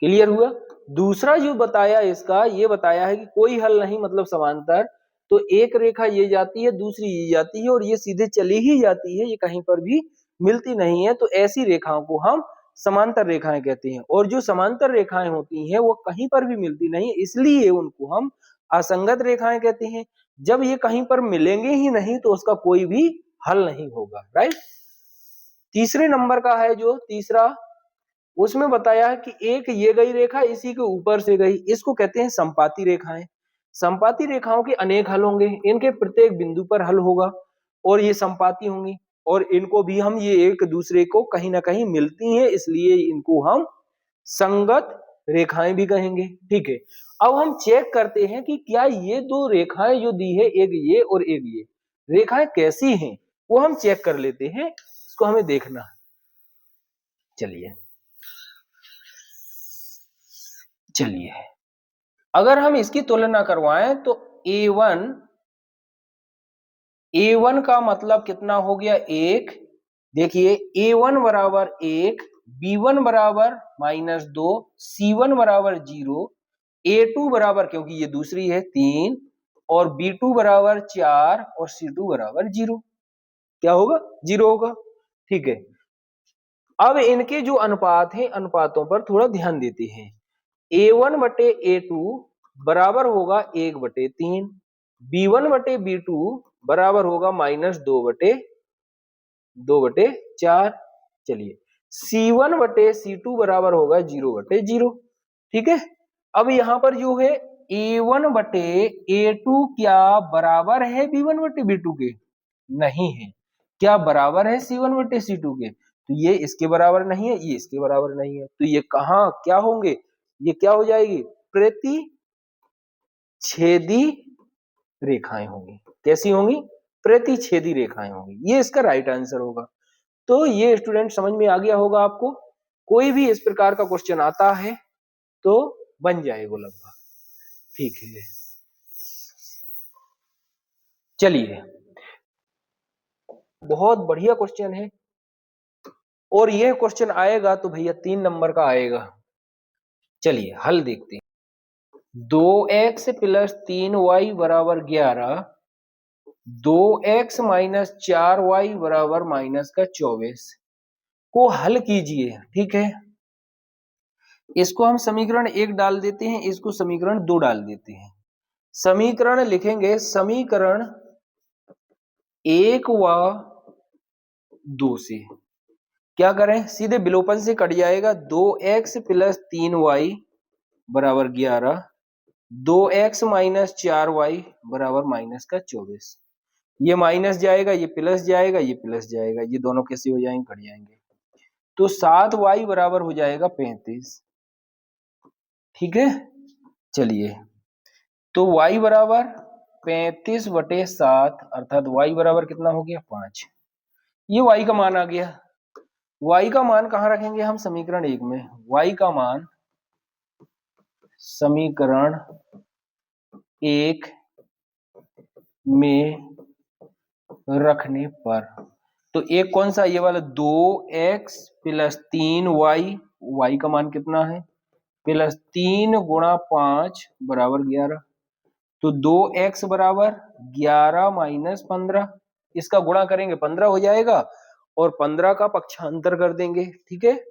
क्लियर हुआ? दूसरा जो बताया इसका, ये बताया है कि कोई हल नहीं मतलब समांतर। तो एक रेखा ये जाती है, दूसरी ये जाती है, और ये सीधे चली ही जाती है, ये कहीं पर भी मिलती नहीं है। तो ऐसी रेखाओं को हम समांतर रेखाएं कहते हैं। और जो समांतर रेखाएं होती हैं वो कहीं पर भी मिलती नहीं है, इसलिए उनको हम असंगत रेखाएं कहते हैं। जब ये कहीं पर मिलेंगे ही नहीं तो उसका कोई भी हल नहीं होगा, राइट। तीसरे नंबर का है जो तीसरा, उसमें बताया है कि एक ये गई रेखा इसी के ऊपर से गई, इसको कहते हैं संपाती रेखाएं। संपाती रेखाओं के अनेक हल होंगे, इनके प्रत्येक बिंदु पर हल होगा और ये संपाती होंगी और इनको भी हम ये एक दूसरे को कहीं ना कहीं मिलती हैं, इसलिए इनको हम संगत रेखाएं भी कहेंगे। ठीक है, अब हम चेक करते हैं कि क्या ये दो रेखाएं जो दी है, एक ये और एक ये रेखाएं कैसी हैं, वो हम चेक कर लेते हैं, इसको हमें देखना है। चलिए अगर हम इसकी तुलना करवाएं तो A1 का मतलब कितना हो गया, एक। देखिए A1 बराबर 1, B1 बराबर -2, C1 बराबर 0, A2 बराबर, क्योंकि ये दूसरी है, 3 और B2 बराबर 4 और C2 बराबर 0। क्या होगा, 0 होगा। ठीक है, अब इनके जो अनुपात हैं, अनुपातों पर थोड़ा ध्यान देते हैं। A1 बटे A2 बराबर होगा 1/3, B1 बटे B2 बराबर होगा -2/4। चलिए C1 बटे C2 बराबर होगा 0/0। ठीक है, अब यहां पर जो है A1 बटे A2 क्या बराबर है B1 बटे B2 के? नहीं है। क्या बराबर है C1 बटे C2 के? तो ये इसके बराबर नहीं है, ये इसके बराबर नहीं है, तो ये कहाँ क्या होंगे, ये क्या हो जाएगी, प्रतिच्छेदी रेखाएं होंगी। कैसी होंगी, प्रतिच्छेदी रेखाएं होंगी, ये इसका राइट आंसर होगा। तो ये स्टूडेंट समझ में आ गया होगा आपको, कोई भी इस प्रकार का क्वेश्चन आता है तो बन जाएगा लगभग। ठीक है, चलिए बहुत बढ़िया क्वेश्चन है और यह क्वेश्चन आएगा तो भैया 3 नंबर का आएगा। चलिए हल देखते हैं। 2x प्लस 3y बराबर 11, 2x माइनस 4y बराबर -24 को हल कीजिए। ठीक है, इसको हम समीकरण 1 डाल देते हैं, इसको समीकरण 2 डाल देते हैं। समीकरण लिखेंगे, समीकरण 1 व 2 से क्या करें, सीधे विलोपन से कट जाएगा। 2x प्लस 3y बराबर 11, 2x माइनस 4y बराबर -24। ये माइनस जाएगा, ये प्लस जाएगा, ये प्लस जाएगा, ये दोनों कैसे हो जाएंगे, कट जाएंगे। तो 7y बराबर हो जाएगा 35। ठीक है, चलिए तो y बराबर 35/7 अर्थात y बराबर कितना हो गया, 5। ये y का मान आ गया। y का मान कहाँ रखेंगे हम, समीकरण 1 में। y का मान समीकरण 1 में रखने पर, तो एक कौन सा, ये वाला 2x प्लस 3y, y का मान कितना है, प्लस 3 गुणा 5 बराबर 11। तो 2x बराबर 11 माइनस 15, इसका गुणा करेंगे 15 हो जाएगा और 15 का पक्षांतर कर देंगे। ठीक है,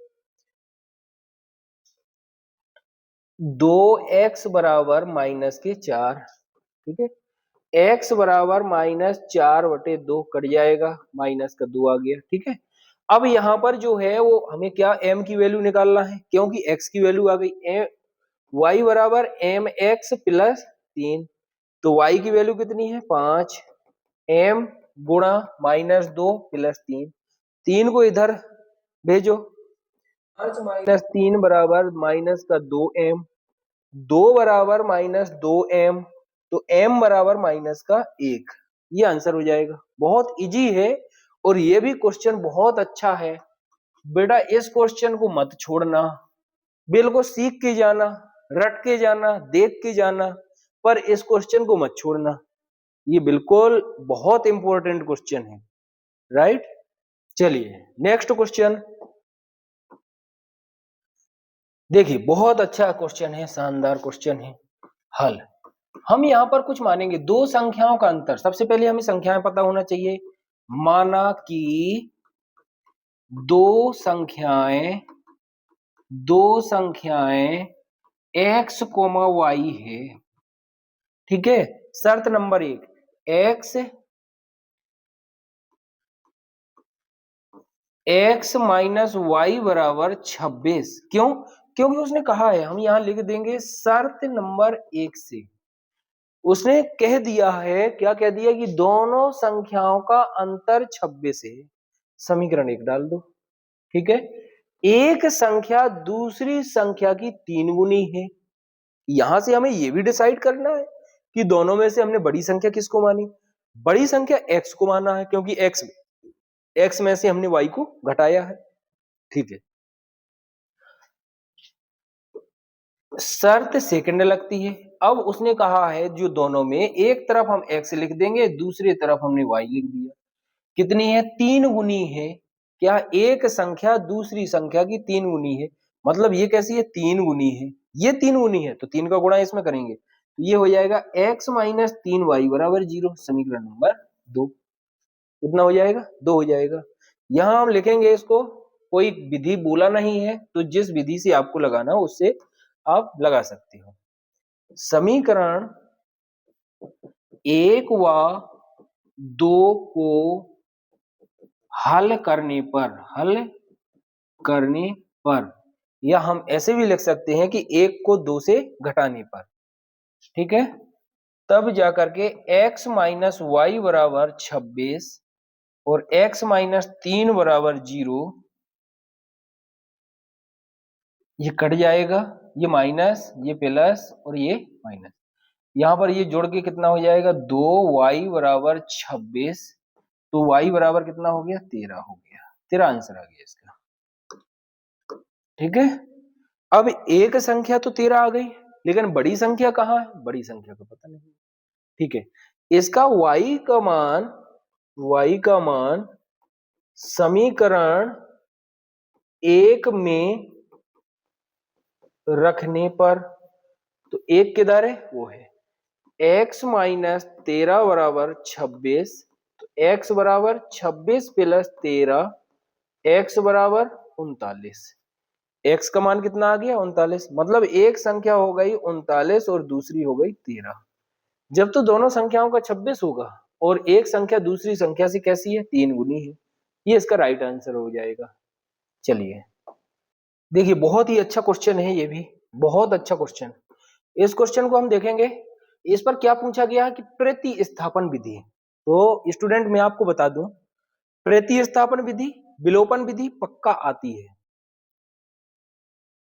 2x बराबर -4। ठीक है, x बराबर -4/2 कट जाएगा, माइनस का 2 आ गया। ठीक है, अब यहां पर जो है वो हमें क्या m की वैल्यू निकालना है, क्योंकि x की वैल्यू आ गई। y बराबर mx प्लस 3, तो y की वैल्यू कितनी है, 5। m गुणा -2 प्लस 3, 3 को इधर भेजो, 5 माइनस 3 बराबर माइनस का 2m, 2 बराबर -2m, तो m बराबर -1। ये आंसर हो जाएगा। बहुत इजी है और ये भी क्वेश्चन बहुत अच्छा है बेटा, इस क्वेश्चन को मत छोड़ना, बिल्कुल सीख के जाना, रट के जाना, देख के जाना, पर इस क्वेश्चन को मत छोड़ना, ये बिल्कुल बहुत इंपॉर्टेंट क्वेश्चन है। राइट, चलिए नेक्स्ट क्वेश्चन देखिए, बहुत अच्छा क्वेश्चन है, शानदार क्वेश्चन है। हल हम यहां पर कुछ मानेंगे, दो संख्याओं का अंतर। सबसे पहले हमें संख्याएं पता होना चाहिए। माना कि दो संख्याएं x, y है। ठीक है, शर्त नंबर 1, x माइनस वाई बराबर 26। क्यों, क्योंकि उसने कहा है, हम यहां लिख देंगे शर्त नंबर 1 से उसने कह दिया है, क्या कह दिया कि दोनों संख्याओं का अंतर 26 है। समीकरण 1 डाल दो। ठीक है, एक संख्या दूसरी संख्या की 3 गुनी है। यहां से हमें यह भी डिसाइड करना है कि दोनों में से हमने बड़ी संख्या किसको मानी। बड़ी संख्या x को माना है, क्योंकि x में से हमने y को घटाया है। ठीक है, शर्त सेकंड लगती है। अब उसने कहा है जो दोनों में, एक तरफ हम x लिख देंगे, दूसरी तरफ हमने y लिख दिया। कितनी है? 3 गुनी है। क्या? एक संख्या दूसरी संख्या की 3 गुनी है। मतलब ये कैसी है? 3 गुनी है। ये 3 गुनी है तो 3 का गुणा इसमें करेंगे तो ये हो जाएगा x माइनस 3y बराबर 0। समीकरण नंबर 2 कितना हो जाएगा? 2 हो जाएगा। यहां हम लिखेंगे इसको, कोई विधि बोला नहीं है तो जिस विधि से आपको लगाना हो उससे आप लगा सकते हो। समीकरण 1 व 2 को हल करने पर या हम ऐसे भी लिख सकते हैं कि 1 को 2 से घटाने पर, ठीक है, तब जाकर के x माइनस वाई बराबर 26 और x माइनस 3 बराबर 0, ये कट जाएगा, ये माइनस, ये प्लस और ये माइनस। यहां पर ये जोड़ के कितना हो जाएगा? 2y बराबर 26, तो y बराबर कितना हो गया? 13 हो गया। तेरा आंसर आ गया इसका। ठीक है, अब एक संख्या तो 13 आ गई, लेकिन बड़ी संख्या कहाँ है? बड़ी संख्या का पता नहीं। ठीक है, इसका y का मान समीकरण 1 में रखने पर, तो 1 किधर है? वो है x माइनस 13 बराबर 26, तो x बराबर 26 प्लस 13, x बराबर 39। x का मान कितना आ गया? 39। मतलब एक संख्या हो गई 39 और दूसरी हो गई 13। जब तो दोनों संख्याओं का 26 होगा और एक संख्या दूसरी संख्या से कैसी है? 3 गुनी है। ये इसका राइट आंसर हो जाएगा। चलिए देखिए, बहुत ही अच्छा क्वेश्चन है, ये भी बहुत अच्छा क्वेश्चन। इस क्वेश्चन को हम देखेंगे। इस पर क्या पूछा गया है कि प्रतिस्थापन विधि। तो स्टूडेंट मैं आपको बता दूं, प्रतिस्थापन विधि, विलोपन विधि पक्का आती है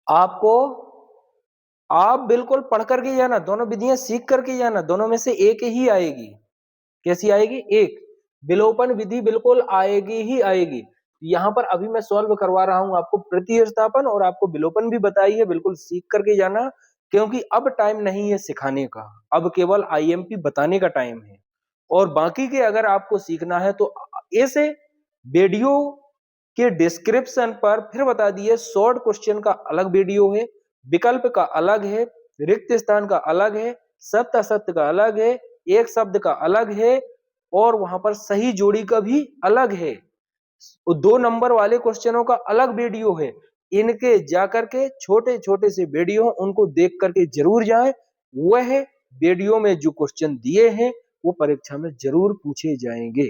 आपको। आप बिल्कुल पढ़ करके जाना, दोनों विधियां सीख करके जाना, दोनों में से एक ही आएगी। कैसी आएगी? एक। विलोपन विधि बिल्कुल आएगी ही आएगी। यहां पर अभी मैं सॉल्व करवा रहा हूं आपको प्रतिस्थापन, और आपको विलोपन भी बताई है, बिल्कुल सीख करके जाना, क्योंकि अब टाइम नहीं है सिखाने का, अब केवल आईएमपी बताने का टाइम है। और बाकी के अगर आपको सीखना है तो ऐसे वीडियो के डिस्क्रिप्शन पर फिर बता दिए, शॉर्ट क्वेश्चन का अलग वीडियो है, विकल्प का अलग है, रिक्त स्थान का अलग है, सत्य असत्य का अलग है, एक शब्द का अलग है, और वहां पर सही जोड़ी का भी अलग है। 2 नंबर वाले क्वेश्चनों का अलग वीडियो है। इनके जाकर के छोटे छोटे से वीडियो, उनको देख करके जरूर जाएं। वह वीडियो में जो क्वेश्चन दिए हैं वो परीक्षा में जरूर पूछे जाएंगे।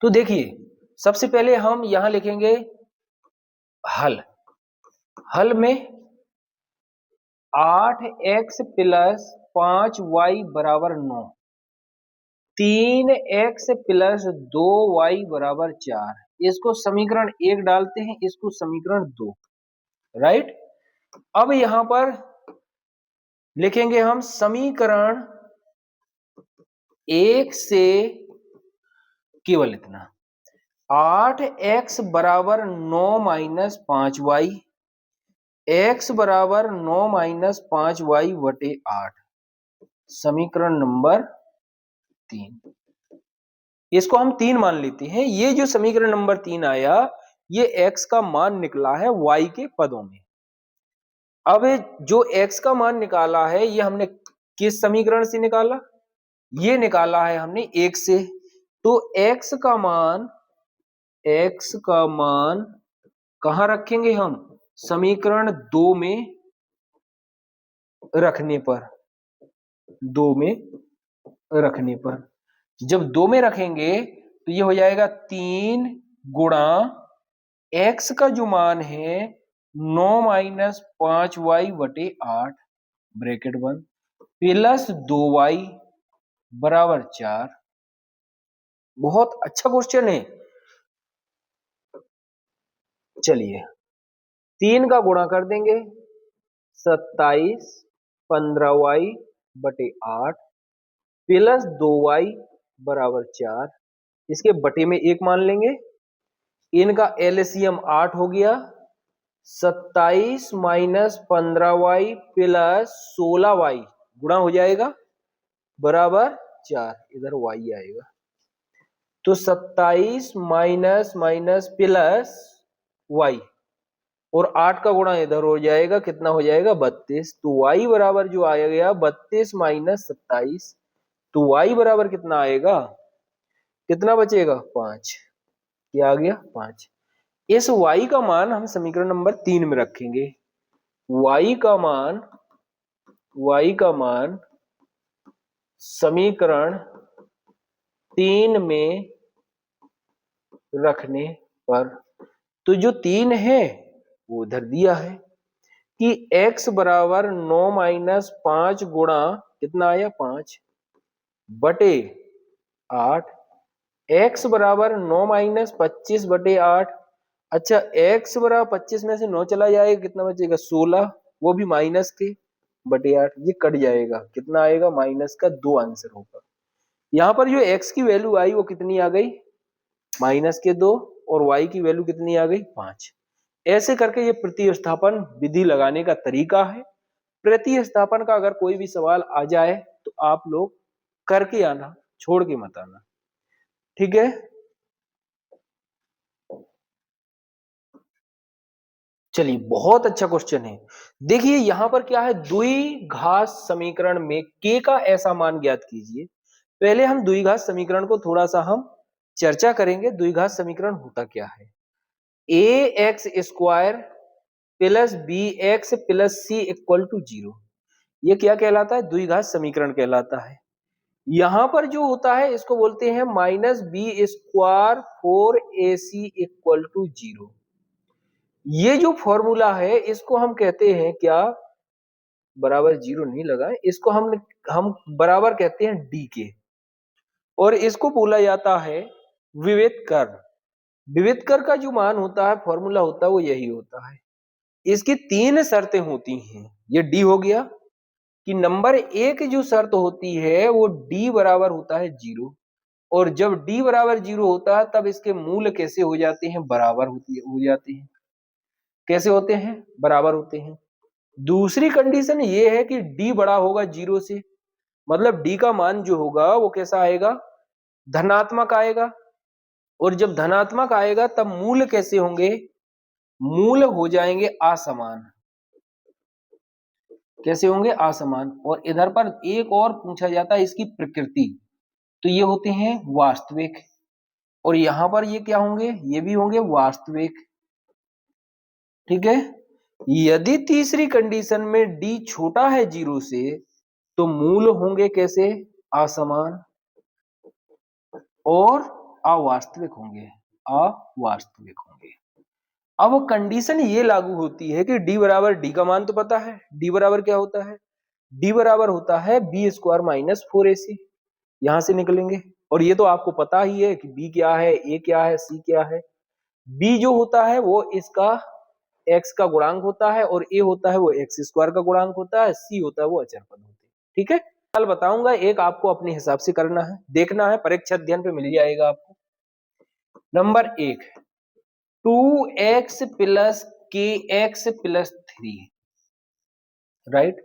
तो देखिए, सबसे पहले हम यहां लिखेंगे हल में 8x प्लस 5y बराबर 9, 3x प्लस 2y बराबर 4, इसको समीकरण 1 डालते हैं, इसको समीकरण 2, राइट। अब यहां पर लिखेंगे हम समीकरण 1 से केवल इतना, 8x बराबर 9 माइनस 5y, x बराबर 9 माइनस 5y बटे 8, समीकरण नंबर 3। इसको हम 3 मान लेते हैं। ये जो समीकरण नंबर 3 आया, ये x का मान निकला है y के पदों में। अब जो x का मान निकाला है, ये हमने किस समीकरण से निकाला? ये निकाला है हमने 1 से। तो x का मान कहां रखेंगे हम? समीकरण 2 में रखने पर, 2 में रखने पर, जब 2 में रखेंगे तो ये हो जाएगा 3 गुणा x का जो मान है 9 माइनस 5y बटे 8, ब्रैकेट बंद, प्लस 2y बराबर 4। बहुत अच्छा क्वेश्चन है। चलिए 3 का गुणा कर देंगे, 27 15y बटे 8 प्लस 2y बराबर 4। इसके बटे में 1 मान लेंगे, इनका एलसीएम 8 हो गया। 27 माइनस 15y प्लस 16y गुणा हो जाएगा बराबर 4, इधर y आएगा। तो 27 माइनस माइनस प्लस y और 8 का गुणा इधर हो जाएगा, कितना हो जाएगा 32। तो y बराबर जो आया गया 32 माइनस 27, तो y बराबर कितना आएगा, कितना बचेगा 5। क्या आ गया 5। इस y का मान हम समीकरण नंबर 3 में रखेंगे। y का मान समीकरण 3 में रखने पर, तो जो 3 है वो उधर दिया है कि x बराबर 9 माइनस 5 गुणा कितना आया 5 बटे 8, x बराबर 9 माइनस 25 बटे 8। अच्छा x बराबर 25 में से 9 चला जाएगा, कितना बचेगा 16, वो भी माइनस के बटे 8, ये कट जाएगा, कितना आएगा माइनस का 2 आंसर होगा। यहाँ पर जो x की वैल्यू आई वो कितनी आ गई माइनस के 2 और y की वैल्यू कितनी आ गई 5। ऐसे करके ये प्रतिस्थापन विधि लगाने का तरीका है। प्रतिस्थापन का अगर कोई भी सवाल आ जाए तो आप लोग करके आना, छोड़ के मत आना, ठीक है। चलिए बहुत अच्छा क्वेश्चन है। देखिए यहां पर क्या है, द्विघात समीकरण में k का ऐसा मान ज्ञात कीजिए। पहले हम द्विघात समीकरण को थोड़ा सा हम चर्चा करेंगे। द्विघात समीकरण होता क्या है, A x square plus B x plus C equal to 0, ये क्या कहलाता है, द्विघात समीकरण कहलाता है। यहां पर जो होता है इसको बोलते हैं minus b square 4ac equal to 0। ये जो फॉर्मूला है इसको हम कहते हैं क्या, बराबर 0 नहीं लगा, इसको हम बराबर कहते हैं डी के, और इसको बोला जाता है विविध कर। विविध कर का जो मान होता है, फॉर्मूला होता है, वो यही होता है। इसकी 3 शर्तें होती हैं। ये डी हो गया कि नंबर 1 जो शर्त होती है वो डी बराबर होता है 0, और जब डी बराबर 0 होता है तब इसके मूल कैसे हो जाते हैं, बराबर हो जाते हैं। कैसे होते हैं, बराबर होते हैं। दूसरी कंडीशन ये है कि डी बड़ा होगा 0 से, मतलब डी का मान जो होगा वो कैसा आएगा, धनात्मक आएगा, और जब धनात्मक आएगा तब मूल कैसे होंगे, मूल हो जाएंगे असमान। कैसे होंगे, असमान। और इधर पर एक और पूछा जाता है इसकी प्रकृति, तो ये होते हैं वास्तविक, और यहां पर ये क्या होंगे, ये भी होंगे वास्तविक, ठीक है। यदि तीसरी कंडीशन में डी छोटा है 0 से तो मूल होंगे कैसे, असमान और अवास्तविक होंगे, अवास्तविक होंगे। अब कंडीशन ये लागू होती है कि डी बराबर, डी का मान तो पता है, डी बराबर क्या होता है, डी बराबर होता है बी स्क्वायर माइनस 4ac, यहां से निकलेंगे। और ये तो आपको पता ही है कि बी क्या है, ए क्या है, सी क्या है। बी जो होता है वो इसका एक्स का गुणांक होता है, और ए होता है वो एक्स स्क्वायर का गुणांक होता है, सी होता है वो अचर पद होते हैं, ठीक है। कल बताऊंगा, एक आपको अपने हिसाब से करना है, देखना है, परीक्षा अध्ययन पे मिल जाएगा आपको। नंबर 1 2x प्लस के एक्स प्लस 3, राइट।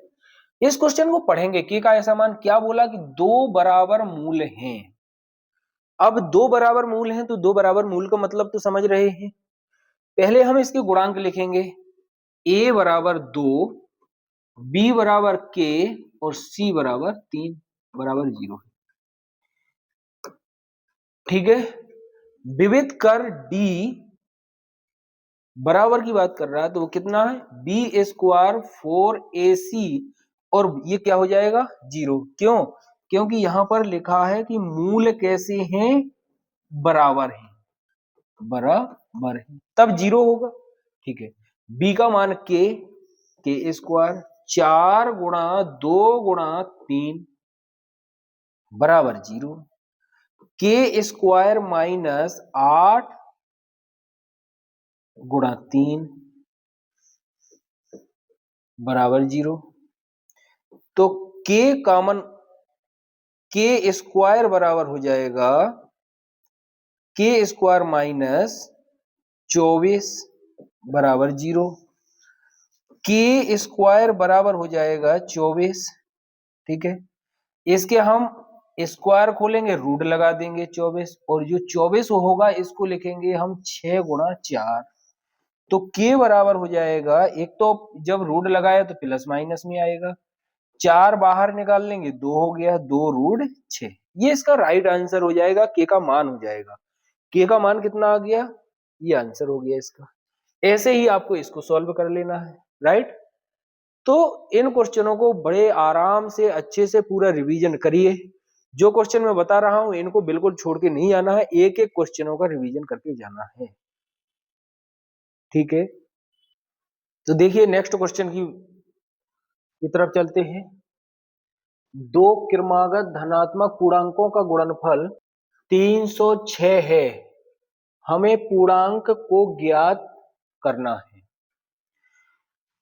इस क्वेश्चन को पढ़ेंगे, के का ऐसा मान क्या बोला कि 2 बराबर मूल हैं। अब 2 बराबर मूल हैं तो 2 बराबर मूल का मतलब तो समझ रहे हैं। पहले हम इसके गुणांक लिखेंगे, a बराबर 2, b बराबर k और c बराबर 3 बराबर 0, ठीक है। विविध कर d बराबर की बात कर रहा है तो वो कितना है, बी स्क्वायर 4ac, और ये क्या हो जाएगा 0, क्यों, क्योंकि यहां पर लिखा है कि मूल कैसे हैं, बराबर हैं, बराबर है, तब 0 होगा, ठीक है। b का मान के स्क्वायर, 4 गुणा 2 गुणा 3 बराबर 0। के स्क्वायर माइनस 8 गुणा 3 बराबर 0। तो के कॉमन, के स्क्वायर बराबर हो जाएगा के स्क्वायर माइनस 24 बराबर 0। के स्क्वायर बराबर हो जाएगा 24, ठीक है। इसके हम स्क्वायर खोलेंगे, रूट लगा देंगे 24, और जो 24 होगा इसको लिखेंगे हम 6 गुणा 4। तो के बराबर हो जाएगा, एक तो जब रूट लगाया तो प्लस माइनस में आएगा, 4 बाहर निकाल लेंगे 2 हो गया, 2 रूट 6। ये इसका राइट आंसर हो जाएगा, के का मान हो जाएगा। के का मान कितना आ गया, ये आंसर हो गया इसका। ऐसे ही आपको इसको सॉल्व कर लेना है, राइट। तो इन क्वेश्चनों को बड़े आराम से अच्छे से पूरा रिवीजन करिए। जो क्वेश्चन मैं बता रहा हूं इनको बिल्कुल छोड़ के नहीं आना है, एक एक क्वेश्चनों का रिवीजन करके जाना है, ठीक है। तो देखिए नेक्स्ट क्वेश्चन की तरफ चलते हैं। दो क्रमागत धनात्मक पूर्णांकों का गुणनफल 306 है, हमें पूर्णांक को ज्ञात करना है।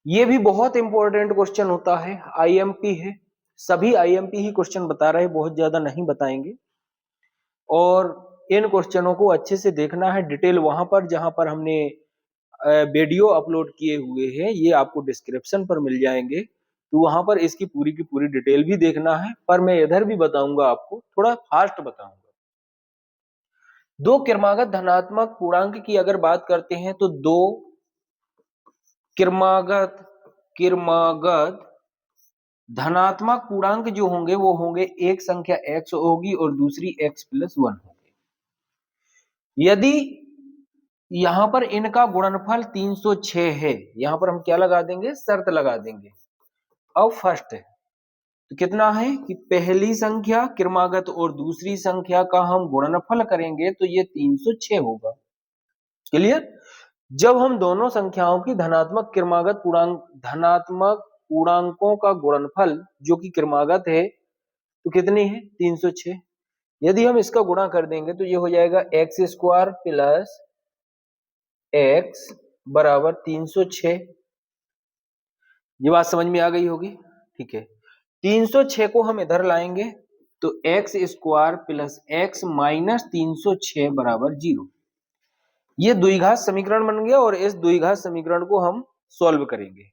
ये भी बहुत इंपॉर्टेंट क्वेश्चन होता है, आईएमपी है। सभी आईएमपी ही क्वेश्चन बता रहे हैं, बहुत ज्यादा नहीं बताएंगे। और इन क्वेश्चनों को अच्छे से देखना है, डिटेल वहां पर जहां पर हमने वीडियो अपलोड किए हुए हैं, ये आपको डिस्क्रिप्शन पर मिल जाएंगे। तो वहां पर इसकी पूरी की पूरी डिटेल भी देखना है, पर मैं इधर भी बताऊंगा, आपको थोड़ा फास्ट बताऊंगा। दो क्रमागत धनात्मक पूर्णांक की अगर बात करते हैं तो दो क्रमागत धनात्मक पूर्णांक जो होंगे वो होंगे, एक संख्या x होगी और दूसरी x प्लस 1 होगी। यदि यहां पर इनका गुणनफल 306 है, यहां पर हम क्या लगा देंगे, शर्त लगा देंगे। अब फर्स्ट तो कितना है कि पहली संख्या क्रमागत और दूसरी संख्या का हम गुणनफल करेंगे तो ये 306 होगा। क्लियर। जब हम दोनों संख्याओं की धनात्मक पूर्णांकों का गुणनफल जो कि क्रमागत है तो कितनी है, 306। यदि हम इसका गुणा कर देंगे तो ये हो जाएगा एक्स स्क्वायर प्लस एक्स बराबर 306। ये बात समझ में आ गई होगी, ठीक है। 306 को हम इधर लाएंगे तो x square plus x minus 306 बराबर 0। ये द्विघात समीकरण बन गया, और इस द्विघात समीकरण को हम सॉल्व करेंगे।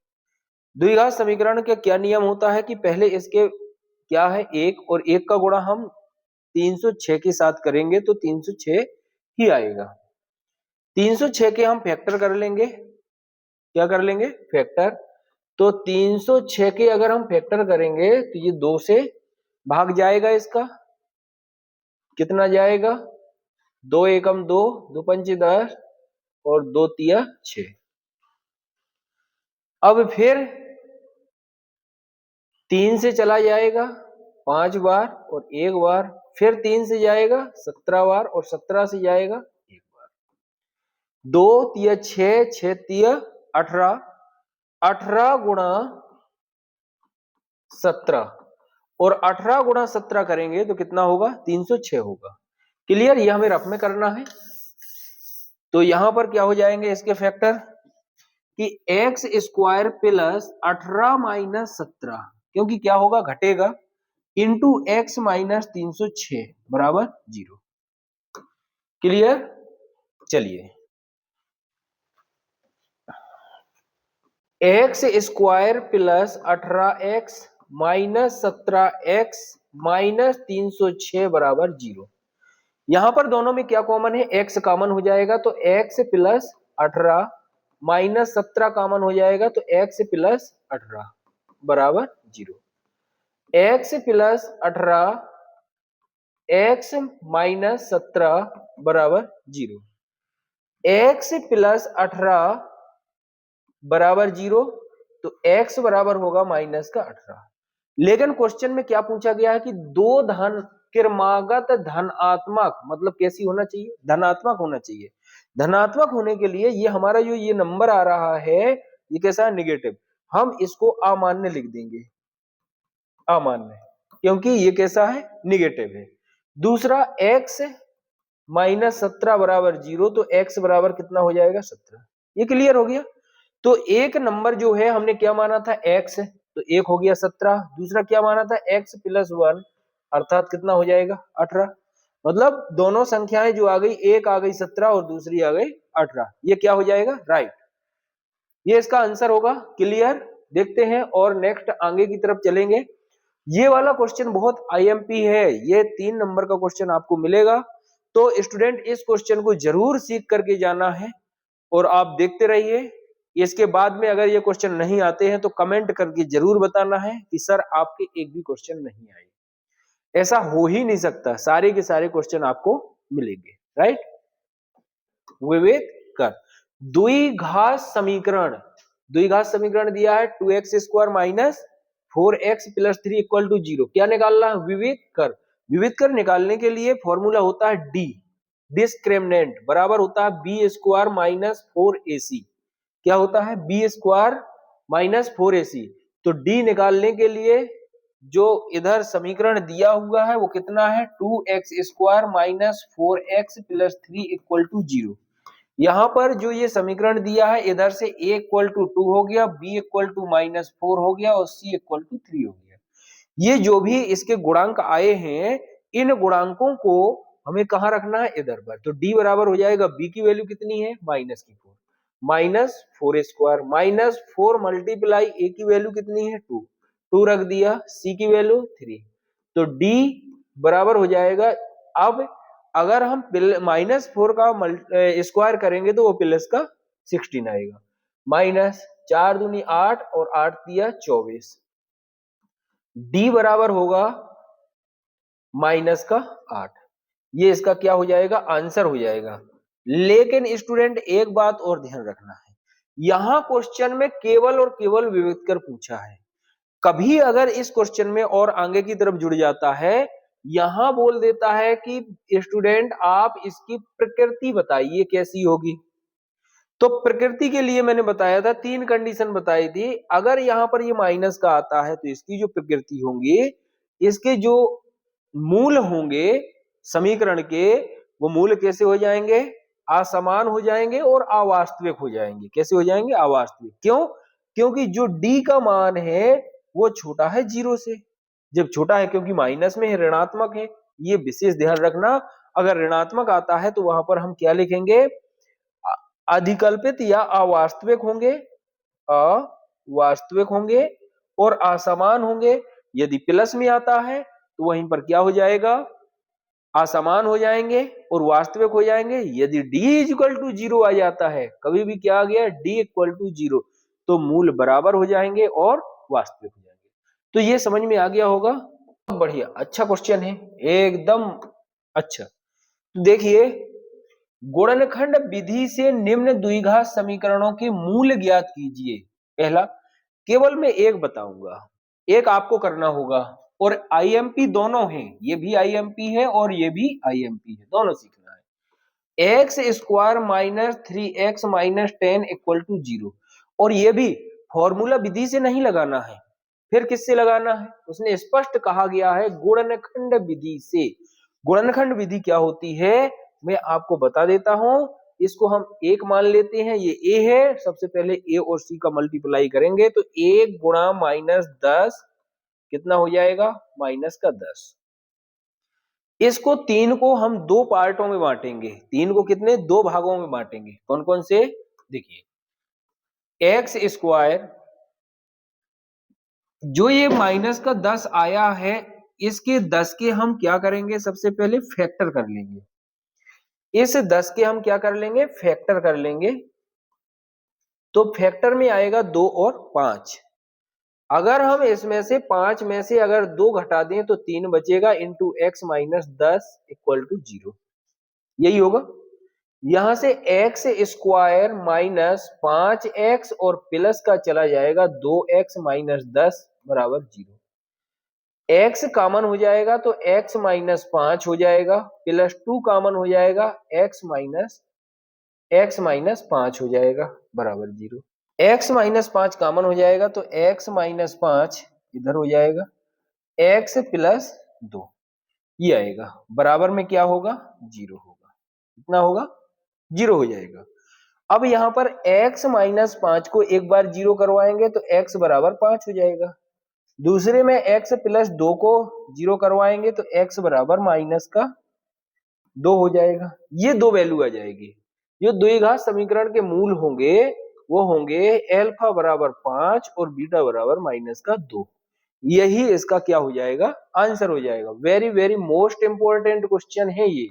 द्विघात समीकरण का क्या नियम होता है कि पहले इसके क्या है, एक और एक का गुणा हम 306 के साथ करेंगे तो 306 ही आएगा। 306 के हम फैक्टर कर लेंगे, क्या कर लेंगे, फैक्टर। तो 306 के अगर हम फैक्टर करेंगे तो ये 2 से भाग जाएगा, इसका कितना जाएगा, 2 एकम 2, 2 पंचे 10 और 2 तिया 6। अब फिर 3 से चला जाएगा 5 बार और 1 बार, फिर 3 से जाएगा 17 बार और 17 से जाएगा 1 बार। 2 तिया 6, 6 तिया 18, 18 गुणा 17 और 18 गुणा 17 करेंगे तो कितना होगा, 306 होगा। क्लियर। ये हमें रफ में करना है। तो यहां पर क्या हो जाएंगे इसके फैक्टर कि एक्स स्क्वायर प्लस 18 माइनस 17, क्योंकि क्या होगा, घटेगा, इंटू एक्स माइनस 306 बराबर 0। क्लियर। चलिए, x square plus 18x minus 17x minus 306 बराबर 0। यहां पर दोनों में क्या कॉमन है, x कॉमन हो जाएगा तो x प्लस 18 माइनस 17 कॉमन हो जाएगा तो x प्लस 18 बराबर 0। x प्लस 18 x माइनस 17 बराबर 0। x प्लस 18 बराबर 0, तो x बराबर होगा माइनस का 18। लेकिन क्वेश्चन में क्या पूछा गया है कि दो धन क्रमागत धनात्मक, मतलब कैसी होना चाहिए, धनात्मक होना चाहिए। धनात्मक होने के लिए ये हमारा जो ये नंबर आ रहा है ये कैसा है, निगेटिव। हम इसको अमान्य लिख देंगे, अमान्य, क्योंकि ये कैसा है, निगेटिव है। दूसरा x माइनस 17 बराबर 0, तो x बराबर कितना हो जाएगा 17। ये क्लियर हो गया। तो एक नंबर जो है हमने क्या माना था, x, तो एक हो गया 17। दूसरा क्या माना था, x प्लस 1, अर्थात कितना हो जाएगा 18। मतलब दोनों संख्याएं जो आ गई, एक आ गई 17 और दूसरी आ गई 18, ये क्या हो जाएगा, राइट। ये इसका आंसर होगा। क्लियर। देखते हैं और नेक्स्ट आगे की तरफ चलेंगे। ये वाला क्वेश्चन बहुत आईएमपी है, ये 3 नंबर का क्वेश्चन आपको मिलेगा। तो स्टूडेंट इस क्वेश्चन को जरूर सीख करके जाना है और आप देखते रहिए। इसके बाद में अगर ये क्वेश्चन नहीं आते हैं तो कमेंट करके जरूर बताना है कि सर आपके एक भी क्वेश्चन नहीं आए। ऐसा हो ही नहीं सकता, सारे के सारे क्वेश्चन आपको मिलेंगे, राइट। विवेक कर द्विघात समीकरण, द्विघात समीकरण दिया है 2x² minus 4x plus 3 equal to 0। क्या निकालना है, विविध कर। विविध कर निकालने के लिए फॉर्मूला होता है डी, डिस्क्रिमिनेंट बराबर होता है b² माइनस 4ac। क्या होता है, b² माइनस 4ac। तो d निकालने के लिए जो इधर समीकरण दिया हुआ है वो कितना है, 2x² minus 4x plus 3 equal to 0। यहाँ पर जो ये समीकरण दिया है, इधर से a इक्वल टू 2 हो गया, b इक्वल टू माइनस 4 हो गया और c इक्वल टू 3 हो गया। ये जो भी इसके गुणांक आए हैं, इन गुणांकों को हमें कहाँ रखना है, इधर पर। तो d बराबर हो जाएगा, b की वैल्यू कितनी है, माइनस की 4, माइनस 4² माइनस 4 मल्टीप्लाई a की वैल्यू कितनी है 2, 2 रख दिया, c की वैल्यू 3। तो d बराबर हो जाएगा, अब अगर हम -4 का स्क्वायर करेंगे तो वो प्लस का 16 आएगा, माइनस 4 दूनी 8 और 8 दिया 24। डी बराबर होगा माइनस का 8। ये इसका क्या हो जाएगा, आंसर हो जाएगा। लेकिन स्टूडेंट एक बात और ध्यान रखना है, यहां क्वेश्चन में केवल और केवल विविध कर पूछा है। कभी अगर इस क्वेश्चन में और आगे की तरफ जुड़ जाता है, यहां बोल देता है कि स्टूडेंट आप इसकी प्रकृति बताइए कैसी होगी। तो प्रकृति के लिए मैंने बताया था, 3 कंडीशन बताई थी। अगर यहां पर ये माइनस का आता है तो इसकी जो प्रकृति होंगी, इसके जो मूल होंगे समीकरण के, वो मूल कैसे हो जाएंगे, असमान हो जाएंगे और अवास्तविक हो जाएंगे। कैसे हो जाएंगे, अवास्तविक। क्यों, क्योंकि जो डी का मान है वो छोटा है 0 से। जब छोटा है क्योंकि माइनस में है, ऋणात्मक है, ये विशेष ध्यान रखना। अगर ऋणात्मक आता है तो वहां पर हम क्या लिखेंगे, अधिकल्पित या अवास्तविक होंगे, अवास्तविक होंगे और असमान होंगे। यदि प्लस में आता है तो वहीं पर क्या हो जाएगा, असमान हो जाएंगे और वास्तविक हो जाएंगे। यदि d इक्वल टू 0 आ जाता है, कभी भी क्या आ गया, d इक्वल टू 0, तो मूल बराबर हो जाएंगे और वास्तविक हो जाएंगे। तो ये समझ में आ गया होगा। बढ़िया, अच्छा क्वेश्चन है एकदम अच्छा। तो देखिए, गुणनखंड विधि से निम्न द्विघात समीकरणों के मूल ज्ञात कीजिए। पहला, केवल मैं एक बताऊंगा, एक आपको करना होगा। और आईएमपी दोनों हैं, ये भी आईएमपी है और ये भी आईएमपी है, दोनों सीखना है। x² minus 3x minus 10 equal to 0। और ये भी फॉर्मूला विधि से नहीं लगाना है, फिर किससे लगाना है, उसने स्पष्ट कहा गया है, गुणनखंड विधि से। गुणनखंड विधि क्या होती है, मैं आपको बता देता हूं। इसको हम एक मान लेते हैं, ये a है। सबसे पहले a और c का मल्टीप्लाई करेंगे तो 1 गुणा माइनस 10 कितना हो जाएगा, माइनस का 10। इसको 3 को हम 2 पार्टों में बांटेंगे, 3 को कितने, 2 भागों में बांटेंगे। कौन कौन से, देखिए, x², जो ये माइनस का 10 आया है, इसके 10 के हम क्या करेंगे, सबसे पहले फैक्टर कर लेंगे। इस 10 के हम क्या कर लेंगे, फैक्टर कर लेंगे। तो फैक्टर में आएगा 2 और 5। अगर हम इसमें से 5 में से अगर 2 घटा दें तो 3 बचेगा, into x minus 10 equal to 0। यही होगा। यहां से x² माइनस 5x और प्लस का चला जाएगा 2x माइनस 10 बराबर 0। x कॉमन हो जाएगा तो x माइनस 5 हो जाएगा, प्लस 2 कॉमन हो जाएगा, x माइनस 5 हो जाएगा बराबर 0। x माइनस 5 कॉमन हो जाएगा तो x माइनस 5 इधर हो जाएगा, x प्लस 2 ये आएगा, बराबर में क्या होगा, 0 होगा। कितना होगा, 0 हो जाएगा। अब यहां पर x माइनस 5 को एक बार 0 करवाएंगे तो x बराबर 5 हो जाएगा। दूसरे में x प्लस 2 को 0 करवाएंगे तो x बराबर माइनस का 2 हो जाएगा। ये दो वैल्यू आ जाएगी। जो द्विघात समीकरण के मूल होंगे वो होंगे अल्फा बराबर 5 और बीटा बराबर माइनस का 2। यही इसका क्या हो जाएगा, आंसर हो जाएगा। Very very most important question है ये,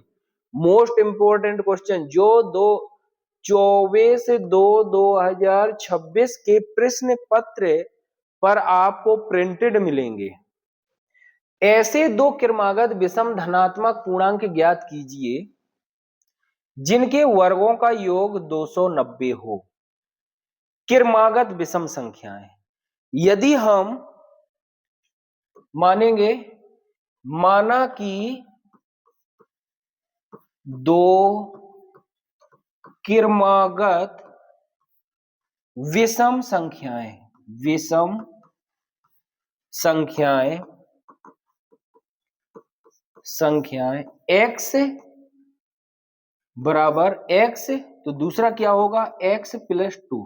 मोस्ट इंपॉर्टेंट क्वेश्चन जो 24/2/2026 के प्रश्न पत्र पर आपको प्रिंटेड मिलेंगे। ऐसे दो क्रमागत विषम धनात्मक पूर्णांक ज्ञात कीजिए जिनके वर्गों का योग 290 हो। क्रमागत विषम संख्याएं, यदि हम मानेंगे, माना कि दो क्रमागत विषम संख्याएं, विषम संख्याएं x बराबर x, तो दूसरा क्या होगा, x प्लस 2।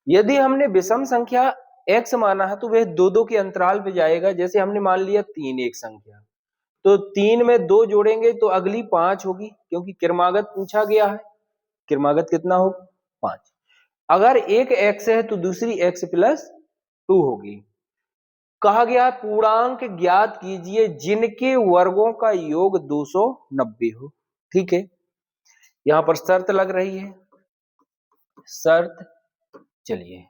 यदि हमने विषम संख्या x माना है तो वह दो दो के अंतराल पे जाएगा। जैसे हमने मान लिया 3 एक संख्या, तो 3 में 2 जोड़ेंगे तो अगली 5 होगी, क्योंकि क्रमागत पूछा गया है। क्रमागत कितना होगा, 5। अगर एक x है तो दूसरी x प्लस 2 होगी। कहा गया पूर्णांक ज्ञात कीजिए जिनके वर्गों का योग 290 हो। ठीक है, यहां पर शर्त लग रही है, शर्त। चलिए,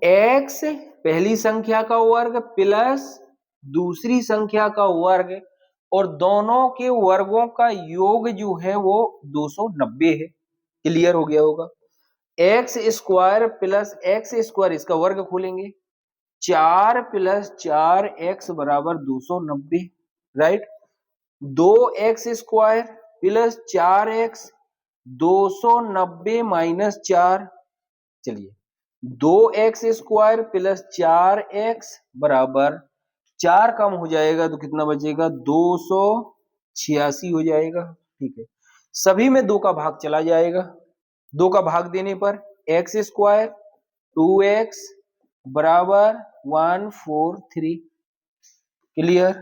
x पहली संख्या का वर्ग प्लस दूसरी संख्या का वर्ग और दोनों के वर्गों का योग जो है वो 290 है। क्लियर हो गया होगा। x square plus x square, इसका वर्ग खोलेंगे, 4 प्लस 4x बराबर 290, right. 2x square plus 4x 290 minus 4। चलिए, 2x स्क्वायर प्लस 4x बराबर 4 कम हो जाएगा तो कितना बचेगा, 286 हो जाएगा। ठीक है, सभी में 2 का भाग चला जाएगा। 2 का भाग देने पर x स्क्वायर 2x बराबर 143। क्लियर,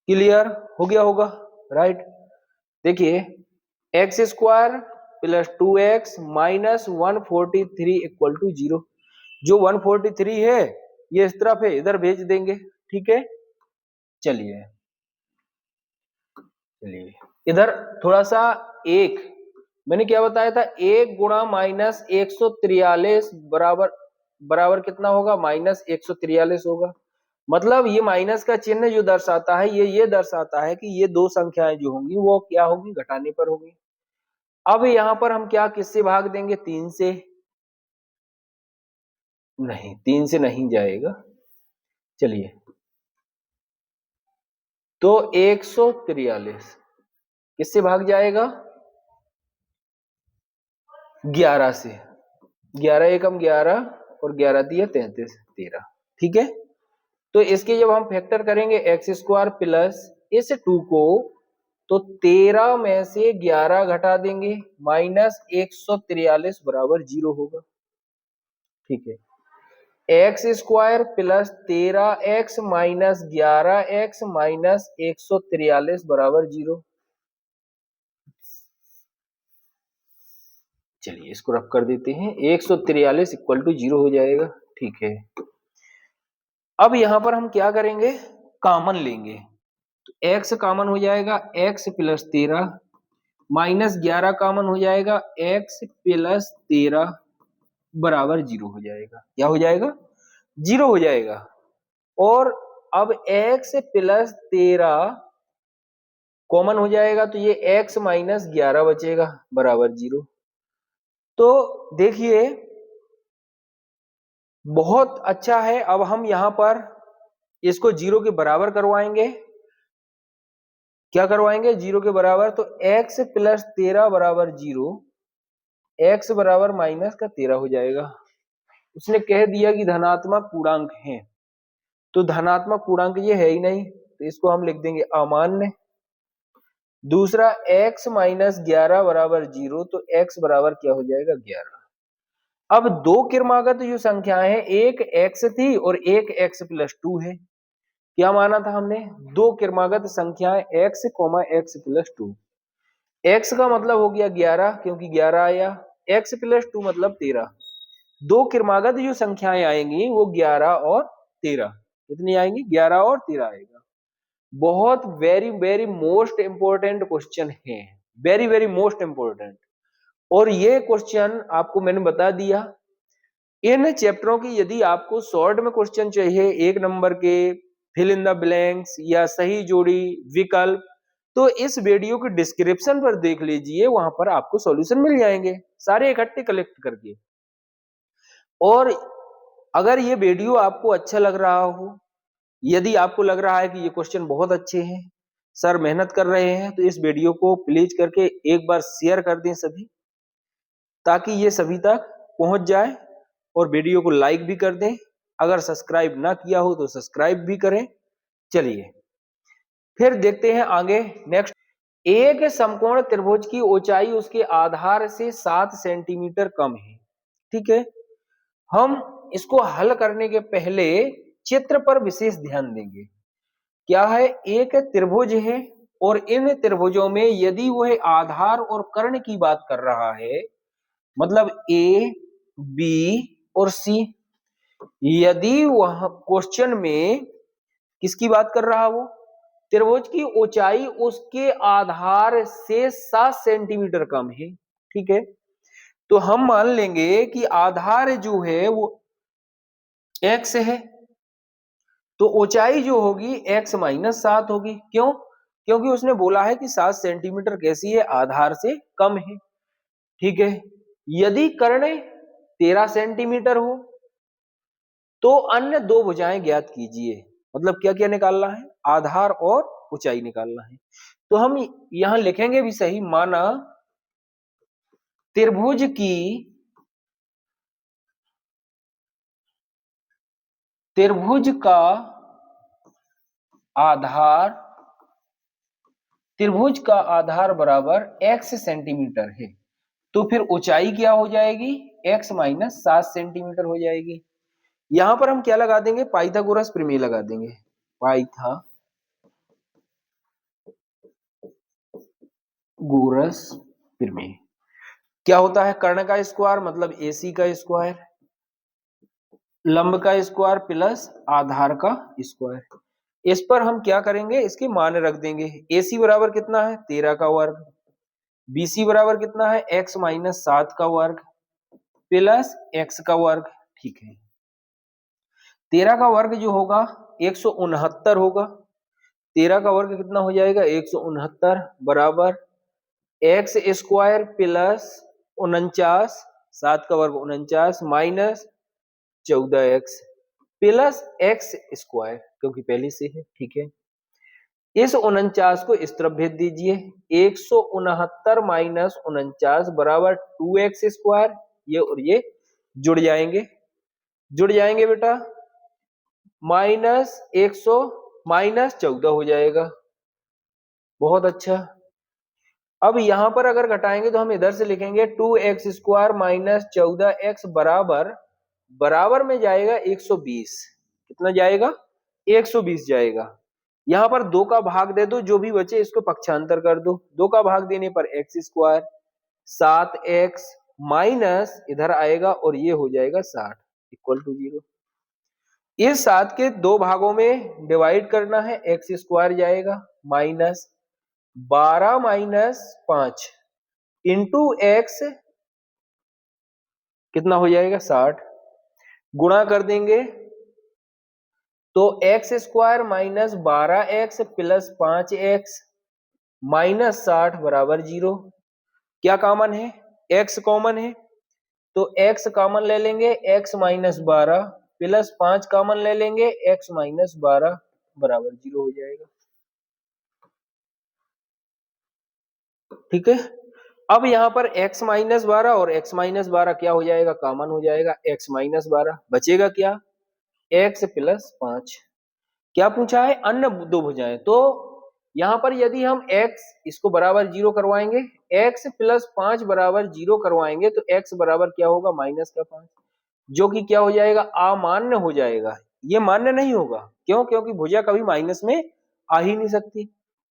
क्लियर हो गया होगा, राइट। देखिए, x square plus 2x minus 143 equal to 0। जो 143 है ये इस तरफ है, इधर भेज देंगे। ठीक है, चलिए चलिए इधर थोड़ा सा, एक मैंने क्या बताया था, 1 गुणा माइनस 143 बराबर कितना होगा, माइनस 143 होगा। मतलब ये माइनस का चिन्ह जो दर्शाता है ये दर्शाता है कि ये दो संख्याएं जो होंगी वो क्या होगी, घटाने पर होगी। अब यहां पर हम क्या किससे भाग देंगे, 3 से। नहीं, 3 से नहीं जाएगा। चलिए, तो 143 किससे भाग जाएगा, 11 से। 11 एकम 11 और 11 दिया 33, 13। ठीक है, तो इसके जब हम फैक्टर करेंगे एक्स स्क्वायर प्लस इस 2 को, तो 13 में से 11 घटा देंगे, माइनस 143 बराबर 0 होगा। ठीक है, x square plus 13x minus 11x minus 143 बराबर 0। चलिए इसको रफ कर देते हैं, 143 इक्वल टू 0 हो जाएगा। ठीक है, अब यहां पर हम क्या करेंगे, कॉमन लेंगे। तो x कॉमन हो जाएगा, x प्लस 13 माइनस 11 कॉमन हो जाएगा, x प्लस 13 बराबर 0 हो जाएगा। क्या हो जाएगा, 0 हो जाएगा। और अब x प्लस 13 कॉमन हो जाएगा तो ये x माइनस 11 बचेगा बराबर 0। तो देखिए बहुत अच्छा है। अब हम यहां पर इसको 0 के बराबर करवाएंगे। क्या करवाएंगे, 0 के बराबर। तो x प्लस 13 बराबर 0 x बराबर माइनस का 13 हो जाएगा। उसने कह दिया कि धनात्मक पूर्णांक है, तो धनात्मक पूर्णांक ये है ही नहीं, तो इसको हम लिख देंगे अमान्य। दूसरा x माइनस 11 बराबर 0, तो x बराबर क्या हो जाएगा 11। अब दो क्रमागत जो संख्याएं हैं, एक x थी और एक x प्लस 2 है। क्या माना था हमने? दो क्रमागत संख्याएं x, x प्लस 2। x का मतलब हो गया 11 क्योंकि 11 आया, x प्लस 2 मतलब 13। दो क्रमागत जो संख्याएं आएंगी वो 11 और 13। कितनी आएंगी? 11 और 13 आएगा। बहुत very very most important question है, वेरी वेरी मोस्ट इंपॉर्टेंट। और ये क्वेश्चन आपको मैंने बता दिया। इन चैप्टरों की यदि आपको शॉर्ट में क्वेश्चन चाहिए, एक नंबर के, फिल इन द ब्लैंक्स या सही जोड़ी, विकल्प, तो इस वीडियो के डिस्क्रिप्शन पर देख लीजिए, वहां पर आपको सॉल्यूशन मिल जाएंगे सारे इकट्ठे कलेक्ट करके। और अगर ये वीडियो आपको अच्छा लग रहा हो, यदि आपको लग रहा है कि ये क्वेश्चन बहुत अच्छे हैं, सर मेहनत कर रहे हैं, तो इस वीडियो को प्लीज करके एक बार शेयर कर दें सभी, ताकि ये सभी तक पहुंच जाए। और वीडियो को लाइक भी कर दें। अगर सब्सक्राइब ना किया हो तो सब्सक्राइब भी करें। चलिए फिर देखते हैं आगे नेक्स्ट। एक समकोण त्रिभुज की ऊंचाई उसके आधार से 7 सेंटीमीटर कम है। ठीक है, हम इसको हल करने के पहले चित्र पर विशेष ध्यान देंगे। क्या है? एक त्रिभुज है और इन त्रिभुजों में यदि वह आधार और कर्ण की बात कर रहा है, मतलब ए, बी और सी, यदि वह क्वेश्चन में किसकी बात कर रहा, वो त्रिभुज की ऊंचाई उसके आधार से 7 सेंटीमीटर कम है। ठीक है, तो हम मान लेंगे कि आधार जो है वो x है, तो ऊंचाई जो होगी x माइनस 7 होगी। क्यों? क्योंकि उसने बोला है कि 7 सेंटीमीटर कैसी है? आधार से कम है। ठीक है, यदि कर्ण 13 सेंटीमीटर हो तो अन्य दो भुजाएं ज्ञात कीजिए। मतलब क्या क्या निकालना है? आधार और ऊंचाई निकालना है। तो हम यहां लिखेंगे भी सही, माना त्रिभुज की त्रिभुज का आधार त्रिभुज का आधार बराबर x सेंटीमीटर है, तो फिर ऊंचाई क्या हो जाएगी? x माइनस 7 सेंटीमीटर हो जाएगी। यहां पर हम क्या लगा देंगे? पाइथागोरस प्रमेय लगा देंगे। पाइथागोरस प्रमेय क्या होता है? कर्ण का स्क्वायर मतलब AC का स्क्वायर, लंब का स्क्वायर प्लस आधार का स्क्वायर। इस पर हम क्या करेंगे? इसके मान रख देंगे। AC बराबर कितना है? 13 का वर्ग। BC बराबर कितना है? x माइनस 7 का वर्ग प्लस x का वर्ग। ठीक है, 13 का वर्ग जो होगा 169 होगा। 13 का वर्ग कितना हो जाएगा? 169 बराबर एक्स स्क्वायर प्लस 49, 7 का वर्ग 49 minus 14x plus x square, क्योंकि पहले से है। ठीक है, इस 49 को इस तरफ भेज दीजिए। 169 माइनस 49 बराबर 2x स्क्वायर, ये और ये जुड़ जाएंगे, जुड़ जाएंगे बेटा, माइनस 100 माइनस 14 हो जाएगा। बहुत अच्छा। अब यहां पर अगर घटाएंगे तो हम इधर से लिखेंगे 2x स्क्वायर माइनस 14x बराबर, बराबर में जाएगा 120। कितना जाएगा? 120 जाएगा। यहां पर 2 का भाग दे दो, जो भी बचे इसको पक्षांतर कर दो। 2 का भाग देने पर x स्क्वायर 7x माइनस इधर आएगा और ये हो जाएगा 60 इक्वल टू 0। इस 7 के दो भागों में डिवाइड करना है, एक्स स्क्वायर जाएगा माइनस 12 माइनस 5 इंटू एक्स कितना हो जाएगा? 60। गुणा कर देंगे तो x square minus 12x plus 5x minus 60 बराबर 0। क्या कॉमन है? x कॉमन है, तो x कॉमन ले लेंगे, x माइनस 12 प्लस 5 कॉमन ले लेंगे, x माइनस 12 बराबर 0 हो जाएगा। ठीक है, अब यहाँ पर x माइनस 12 और x माइनस 12 क्या हो जाएगा, कॉमन हो जाएगा, x माइनस 12 बचेगा क्या, x प्लस 5। क्या पूछा है, अन्य दो भुजाएं। तो यहाँ पर यदि हम x इसको बराबर 0 करवाएंगे, x प्लस 5 बराबर 0 करवाएंगे तो x बराबर क्या होगा, माइनस का 5, जो कि क्या हो जाएगा, अमान्य हो जाएगा। ये मान्य नहीं होगा, क्यों, क्योंकि भुजा कभी माइनस में आ ही नहीं सकती।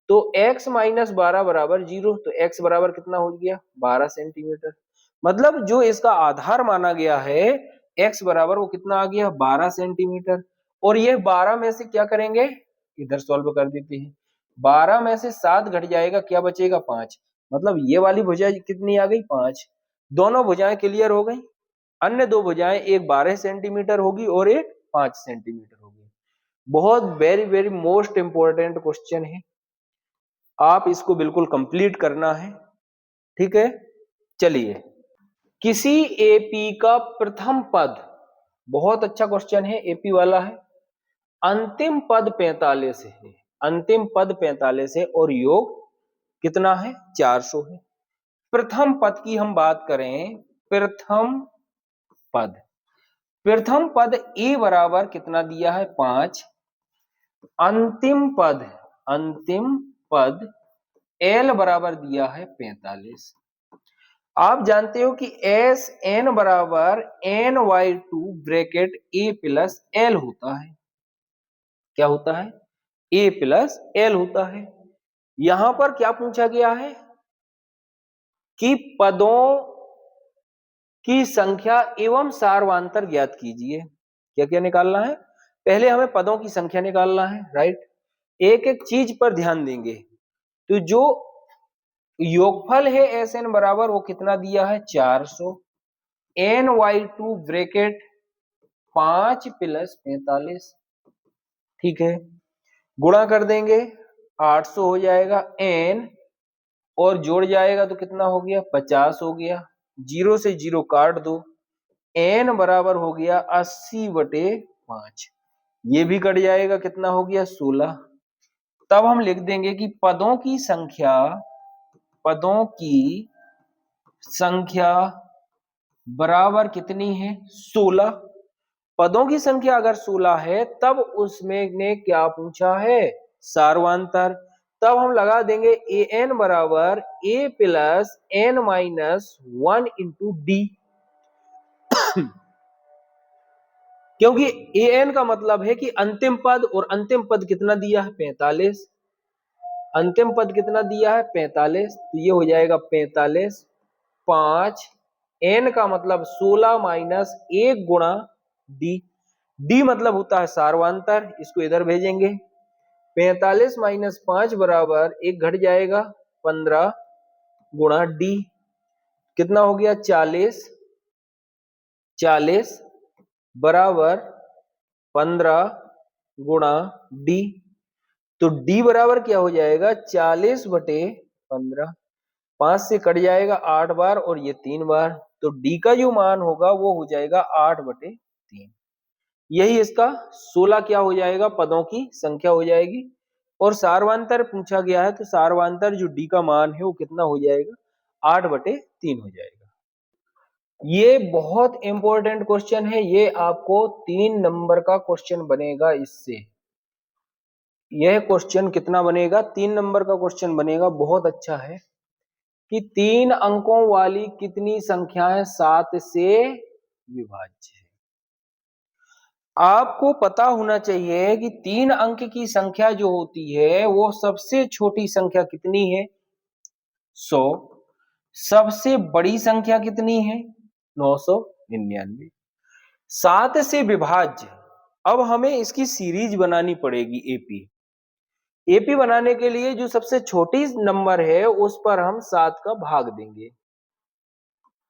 तो x माइनस 12 बराबर 0, तो x बराबर कितना हो गया, 12 सेंटीमीटर। मतलब जो इसका आधार माना गया है x बराबर, वो कितना आ गया, 12 सेंटीमीटर। और ये 12 में से क्या करेंगे, इधर सॉल्व कर देते हैं, 12 में से 7 घट जाएगा, क्या बचेगा, 5। मतलब ये वाली भुजा कितनी आ गई, 5। दोनों भुजाएं क्लियर हो गई। अन्य दो भुजाएं, एक 12 सेंटीमीटर होगी और एक 5 सेंटीमीटर होगी। बहुत very very most important question है, आप इसको बिल्कुल कंप्लीट करना है, ठीक है। चलिए, किसी एपी का प्रथम पद, बहुत अच्छा क्वेश्चन है, एपी वाला है। अंतिम पद 45 है, अंतिम पद 45 है और योग कितना है, 400 है। प्रथम पद की हम बात करें, प्रथम पद, प्रथम पद ए बराबर कितना दिया है, 5। अंतिम पद, अंतिम पद एल बराबर दिया है 45। आप जानते हो कि एस एन बराबर एन वाई टू ब्रैकेट ए प्लस एल होता है। क्या होता है, ए प्लस एल होता है। यहां पर क्या पूछा गया है कि पदों की संख्या एवं सारवांतर ज्ञात कीजिए। क्या क्या निकालना है, पहले हमें पदों की संख्या निकालना है, राइट। एक एक चीज पर ध्यान देंगे। तो जो योगफल है एस एन बराबर, वो कितना दिया है, 400। N y two bracket 5 plus 45, ठीक है, गुणा कर देंगे, 800 हो जाएगा। एन और जोड़ जाएगा तो कितना हो गया, 50 हो गया। 0 से 0 काट दो, एन बराबर हो गया 80/5। ये भी कट जाएगा, कितना हो गया, 16। तब हम लिख देंगे कि पदों की संख्या, पदों की संख्या बराबर कितनी है, 16। पदों की संख्या अगर 16 है तब उसमें ने क्या पूछा है, सारवांतर। तब हम लगा देंगे ए एन बराबर A plus N minus 1 into D, क्योंकि ए एन का मतलब है कि अंतिम पद, और अंतिम पद कितना दिया है, 45। अंतिम पद कितना दिया है, 45, तो ये हो जाएगा 45 5। एन का मतलब 16 माइनस 1 गुणा डी, डी मतलब होता है सारवांतर, इसको इधर भेजेंगे। 45 माइनस 5 बराबर 1 घट जाएगा, 15 गुणा डी, कितना हो गया, 40। 40 बराबर 15 गुणा डी, तो डी बराबर क्या हो जाएगा, 40/15। 5 से कट जाएगा 8 बार और ये 3 बार, तो डी का जो मान होगा वो हो जाएगा 8/3। यही इसका 16 क्या हो जाएगा, पदों की संख्या हो जाएगी। और सारवांतर पूछा गया है, तो सारवांतर जो डी का मान है वो कितना हो जाएगा, 8/3 हो जाएगा। ये बहुत इंपॉर्टेंट क्वेश्चन है, ये आपको 3 नंबर का क्वेश्चन बनेगा इससे। यह क्वेश्चन कितना बनेगा, 3 नंबर का क्वेश्चन बनेगा। बहुत अच्छा है कि 3 अंकों वाली कितनी संख्याएं 7 से विभाज्य है। आपको पता होना चाहिए कि 3 अंक की संख्या जो होती है वो सबसे छोटी संख्या कितनी है, 100। सबसे बड़ी संख्या कितनी है, 999। 7 से विभाज्य। अब हमें इसकी सीरीज बनानी पड़ेगी, एपी। एपी बनाने के लिए जो सबसे छोटी नंबर है उस पर हम 7 का भाग देंगे।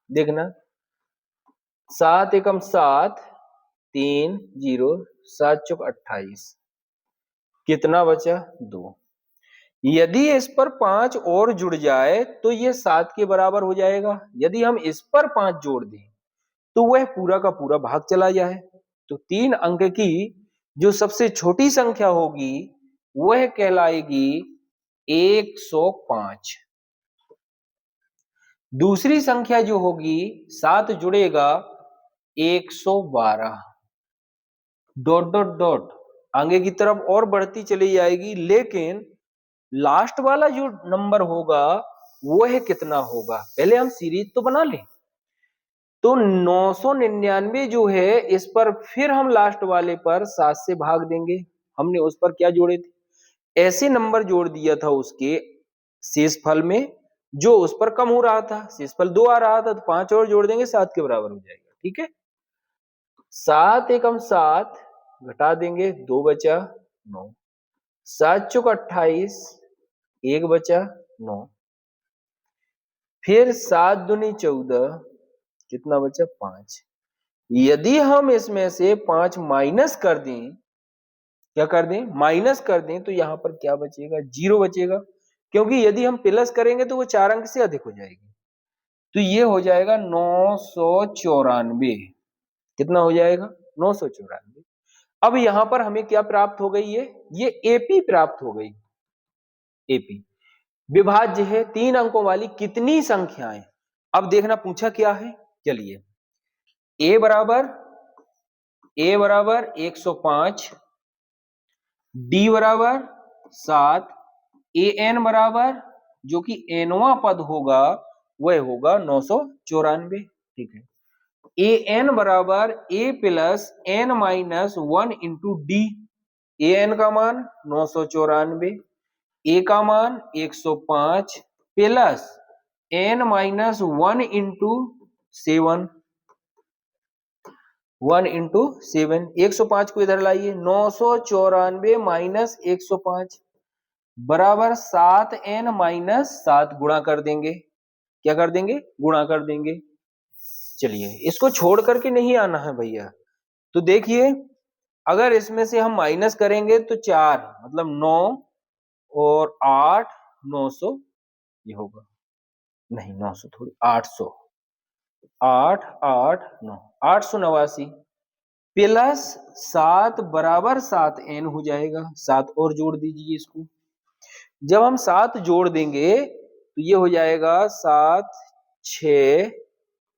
देखना, 7 एकम 7, 3 0, 7 चौक 28, कितना बचा, 2। यदि इस पर 5 और जुड़ जाए तो ये 7 के बराबर हो जाएगा। यदि हम इस पर 5 जोड़ दें तो वह पूरा का पूरा भाग चला जाए। तो 3 अंक की जो सबसे छोटी संख्या होगी वह कहलाएगी 105। दूसरी संख्या जो होगी 7 जुड़ेगा 112 डॉट डॉट डॉट आगे की तरफ और बढ़ती चली जाएगी, लेकिन लास्ट वाला जो नंबर होगा वो है कितना होगा, पहले हम सीरीज तो बना लें। तो 999 जो है इस पर फिर हम लास्ट वाले पर 7 से भाग देंगे। हमने उस पर क्या जोड़े थे, ऐसे नंबर जोड़ दिया था उसके शेषफल में जो उस पर कम हो रहा था। शेषफल 2 आ रहा था तो 5 और जोड़ देंगे, 7 के बराबर हो जाएगा। ठीक है, 7 एकम 7 घटा देंगे, 2 बचा 9, 7 चौक 28, 1 बचा 9, फिर 7 दूनी 14, कितना बचा 5। यदि हम इसमें से 5 माइनस कर दें, क्या कर दें, माइनस कर दें, तो यहां पर क्या बचेगा, 0 बचेगा, क्योंकि यदि हम प्लस करेंगे तो वो 4 अंक से अधिक हो जाएगी। तो ये हो जाएगा 994। कितना हो जाएगा, 994। अब यहां पर हमें क्या प्राप्त हो गई है, ये एपी प्राप्त हो गई। एपी विभाज्य है 3 अंकों वाली कितनी संख्याएं। अब देखना पूछा क्या है, चलिए ए बराबर 105, डी बराबर 7, ए एन बराबर जो कि एनवा पद होगा वह होगा 994। ठीक है, ए एन बराबर A plus N minus 1 into D. A N का मान 994, ए का मान 105 plus N minus 1 into 7, 1 into 7, 105 को इधर लाइए, 994 माइनस 105 बराबर 7n माइनस 7 गुणा कर देंगे। क्या कर देंगे, गुणा कर देंगे। चलिए इसको छोड़ करके नहीं आना है भैया। तो देखिए अगर इसमें से हम माइनस करेंगे तो 4 मतलब 9 और 8 900 ये होगा, नहीं 900 थोड़ी 800, 8 8 9 889 प्लस 7 बराबर 7n हो जाएगा। 7 और जोड़ दीजिए इसको, जब हम 7 जोड़ देंगे तो ये हो जाएगा 7 6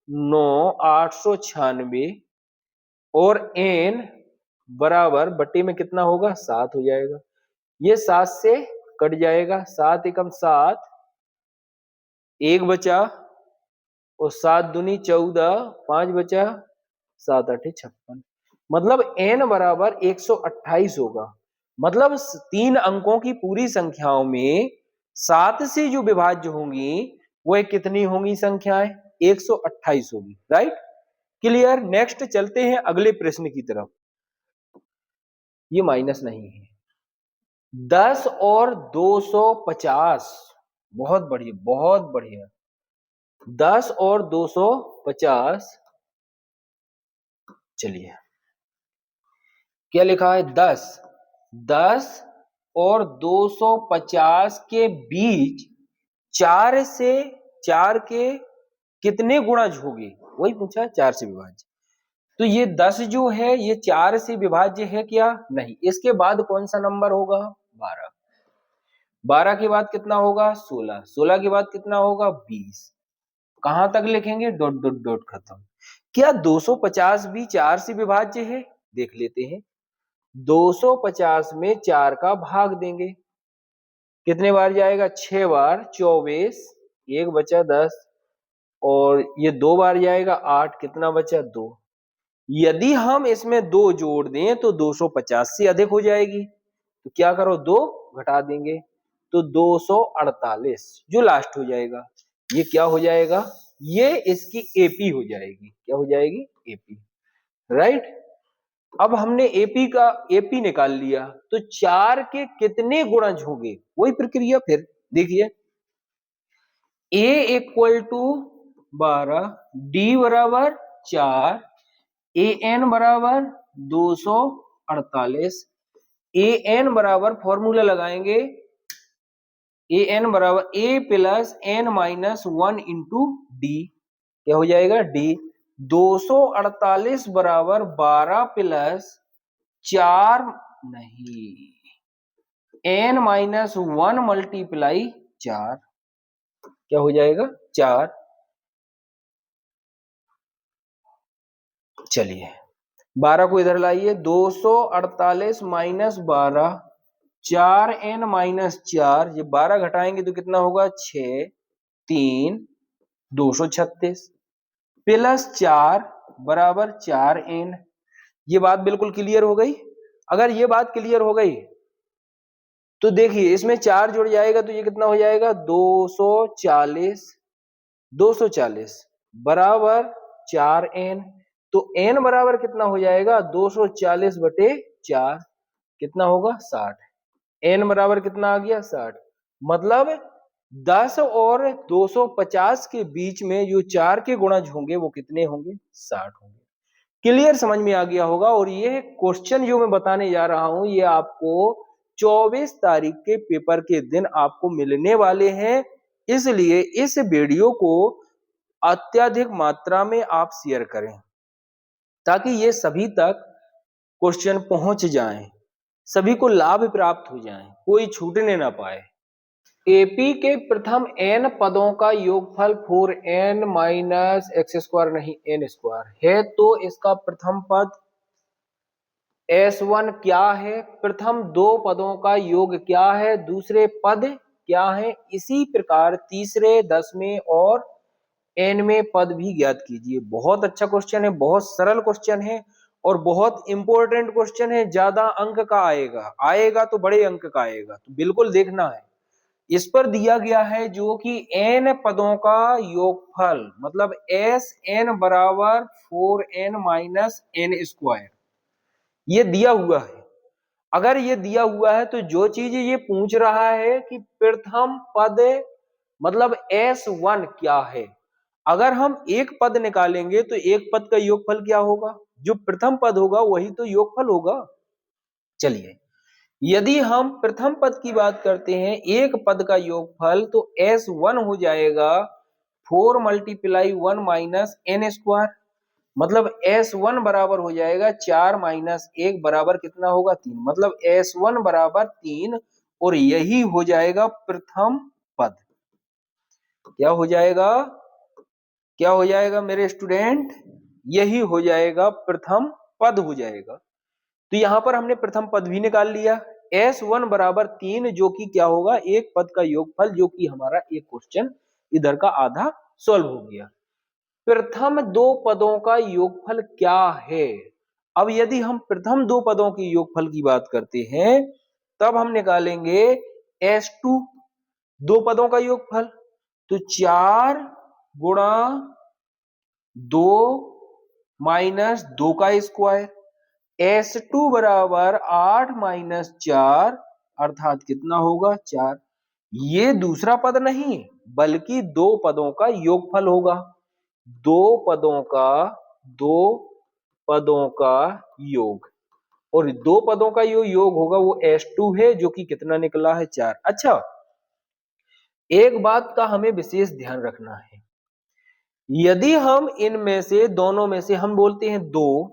9 896 और n बराबर बट्टे में कितना होगा 7 हो जाएगा। ये 7 से कट जाएगा, 7 एकम 7, 1 बचा और 7 दूनी 14, 5 बचा, 7 8 56, मतलब n बराबर 128 होगा। मतलब 3 अंकों की पूरी संख्याओं में 7 से जो विभाज्य होंगी वह कितनी होंगी संख्याएं, 128 होगी। Right, clear. नेक्स्ट चलते हैं अगले प्रश्न की तरफ। ये माइनस नहीं है, 10 और 250, बहुत बढ़िया बहुत बढ़िया। 10 और 250, चलिए क्या लिखा है, 10 और 250 के बीच 4 से 4 के कितने गुणज होंगे, वही पूछा, 4 से विभाज्य। तो ये 10 जो है ये 4 से विभाज्य है क्या, नहीं। इसके बाद कौन सा नंबर होगा, 12, 12 के बाद कितना होगा 16, 16 के बाद कितना होगा 20। कहां तक लिखेंगे, डॉट डॉट डॉट खत्म। क्या 250 भी 4 से विभाज्य है, देख लेते हैं। 250 में 4 का भाग देंगे, कितने बार जाएगा, 6 बार, 24, 1 बचा 10 और ये 2 बार जाएगा 8, कितना बचा 2। यदि हम इसमें 2 जोड़ दें तो 250 से अधिक हो जाएगी, तो क्या करो 2 घटा देंगे तो 248 जो लास्ट हो जाएगा। ये क्या हो जाएगा, ये इसकी एपी हो जाएगी। क्या हो जाएगी, एपी। राइट, अब हमने एपी का एपी निकाल लिया, तो 4 के कितने गुणज होंगे, वही प्रक्रिया फिर देखिए। ए इक्वल टू 12, डी बराबर 4, ए एन बराबर 248, ए एन बराबर फॉर्मूला लगाएंगे, ए एन बराबर A plus N minus 1 into D. क्या हो जाएगा, डी 248 बराबर 12 प्लस 4 नहीं, एन माइनस 1 मल्टीप्लाई 4, क्या हो जाएगा 4। चलिए 12 को इधर लाइए, 248 माइनस 12, 4n माइनस 4, ये 12 घटाएंगे तो कितना होगा 6, 3, 236 प्लस 4 बराबर 4n। ये बात बिल्कुल क्लियर हो गई। अगर ये बात क्लियर हो गई तो देखिए इसमें 4 जुड़ जाएगा तो ये कितना हो जाएगा 240 बराबर 4n। तो n बराबर कितना हो जाएगा 240 बटे 4, कितना होगा 60। n बराबर कितना आ गया 60। मतलब 10 और 250 के बीच में जो 4 के गुणज होंगे वो कितने होंगे 60 होंगे। क्लियर समझ में आ गया होगा। और ये क्वेश्चन जो मैं बताने जा रहा हूं ये आपको 24 तारीख के पेपर के दिन आपको मिलने वाले हैं, इसलिए इस वीडियो को अत्यधिक मात्रा में आप शेयर करें ताकि ये सभी तक क्वेश्चन पहुंच जाएं, सभी को लाभ प्राप्त हो जाए, कोई छूटने ना पाए। एपी के प्रथम n पदों का योगफल 4n माइनस एक्स स्क्वायर नहीं n स्क्वायर है, तो इसका प्रथम पद S1 क्या है, प्रथम दो पदों का योग क्या है, दूसरे पद क्या है, इसी प्रकार तीसरे 10वें और nवें पद भी ज्ञात कीजिए। बहुत अच्छा क्वेश्चन है, बहुत सरल क्वेश्चन है और बहुत इंपॉर्टेंट क्वेश्चन है। ज्यादा अंक का आएगा तो बड़े अंक का आएगा, तो बिल्कुल देखना है। इस पर दिया गया है जो कि n पदों का योगफल मतलब Sn बराबर 4n माइनस n स्क्वायर, ये दिया हुआ है। अगर ये दिया हुआ है तो जो चीज ये पूछ रहा है कि प्रथम पद मतलब S1 क्या है, अगर हम एक पद निकालेंगे तो एक पद का योगफल क्या होगा, जो प्रथम पद होगा वही तो योगफल होगा। चलिए यदि हम प्रथम पद की बात करते हैं एक पद का योगफल तो S1 हो जाएगा 4 मल्टीप्लाई 1 माइनस n स्क्वायर, मतलब S1 बराबर हो जाएगा 4 माइनस 1 बराबर कितना होगा 3, मतलब S1 बराबर 3 और यही हो जाएगा प्रथम पद। क्या हो जाएगा, क्या हो जाएगा मेरे स्टूडेंट, यही हो जाएगा प्रथम पद हो जाएगा। तो यहां पर हमने प्रथम पद भी निकाल लिया S1 बराबर 3 जो कि क्या होगा एक पद का योगफल, जो कि हमारा एक क्वेश्चन इधर का आधा सॉल्व हो गया। प्रथम दो पदों का योगफल क्या है, अब यदि हम प्रथम दो पदों के योगफल की बात करते हैं तब हम निकालेंगे S2 दो पदों का योगफल, तो 4 गुणा 2 माइनस 2 का स्क्वायर, S2 बराबर 8 माइनस 4 अर्थात कितना होगा 4। ये दूसरा पद नहीं बल्कि दो पदों का योगफल होगा, दो पदों का योग, और दो पदों का जो योग होगा वो S2 है जो कि कितना निकला है 4। अच्छा एक बात का हमें विशेष ध्यान रखना है, यदि हम इनमें से दोनों में से हम बोलते हैं 2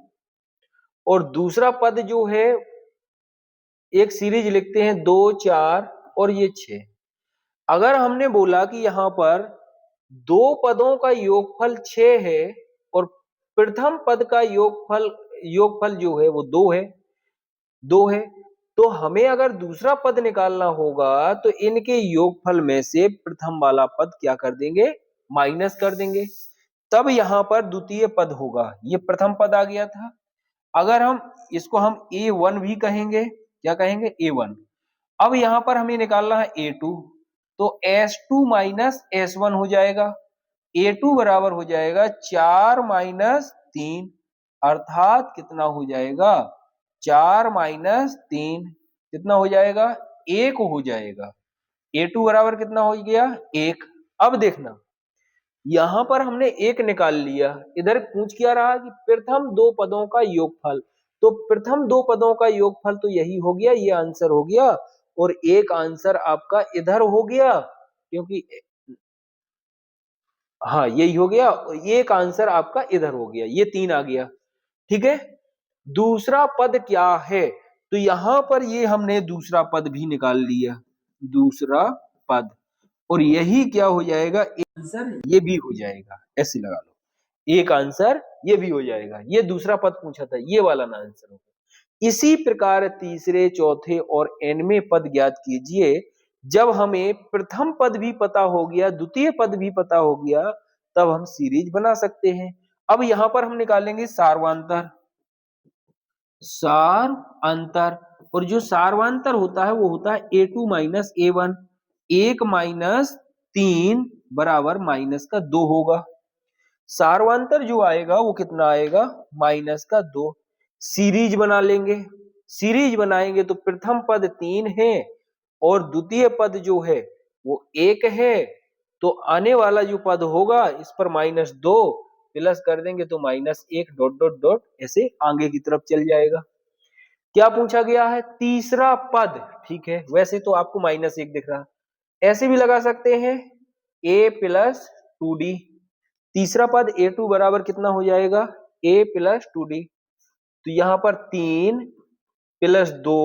और दूसरा पद जो है एक सीरीज लिखते हैं 2 4 और ये 6, अगर हमने बोला कि यहां पर दो पदों का योगफल 6 है और प्रथम पद का योगफल जो है वो 2 है, तो हमें अगर दूसरा पद निकालना होगा तो इनके योगफल में से प्रथम वाला पद क्या कर देंगे माइनस कर देंगे, तब यहां पर द्वितीय पद होगा। ये प्रथम पद आ गया था, अगर हम इसको हम A1 भी कहेंगे, क्या कहेंगे A1। अब यहां पर हमें निकालना है A2, तो S2 माइनस S1 हो जाएगा, A2 बराबर हो जाएगा 4 माइनस 3 अर्थात कितना हो जाएगा 4 माइनस 3 कितना हो जाएगा 1 हो जाएगा। A2 बराबर कितना हो गया 1। अब देखना यहां पर हमने एक निकाल लिया, इधर पूछ क्या रहा कि प्रथम दो पदों का योगफल, तो प्रथम दो पदों का योगफल तो यही हो गया, ये आंसर हो गया और एक आंसर आपका इधर हो गया, क्योंकि हाँ यही हो गया, एक आंसर आपका इधर हो गया, ये 3 आ गया। ठीक है, दूसरा पद क्या है, तो यहां पर ये हमने दूसरा पद भी निकाल लिया, दूसरा पद, और यही क्या हो जाएगा आंसर, ये भी हो जाएगा, ऐसे लगा लो। एक आंसर ये भी हो जाएगा। ये दूसरा पद पूछा था, ये वाला ना आंसर होगा। इसी प्रकार तीसरे, चौथे और nवें पद ज्ञात कीजिए। जब हमें प्रथम पद भी पता हो गया, द्वितीय पद भी पता हो गया, तब हम सीरीज बना सकते हैं। अब यहां पर हम निकालेंगे सार्वांतर। सार अंतर, और जो सार्वांतर होता है वो होता है a2 माइनस a1। 1 माइनस 3 बराबर माइनस का 2 होगा। सार्वांतर जो आएगा वो कितना आएगा, माइनस का 2। सीरीज बना लेंगे। सीरीज बनाएंगे तो प्रथम पद 3 है और द्वितीय पद जो है वो 1 है, तो आने वाला जो पद होगा इस पर -2 प्लस कर देंगे तो -1 डॉट डॉट डॉट ऐसे आगे की तरफ चल जाएगा। क्या पूछा गया है, तीसरा पद। ठीक है, वैसे तो आपको -1 दिख रहा, ऐसे भी लगा सकते हैं a प्लस 2d। तीसरा पद a2 बराबर कितना हो जाएगा, a प्लस 2d। तो यहां पर 3 प्लस 2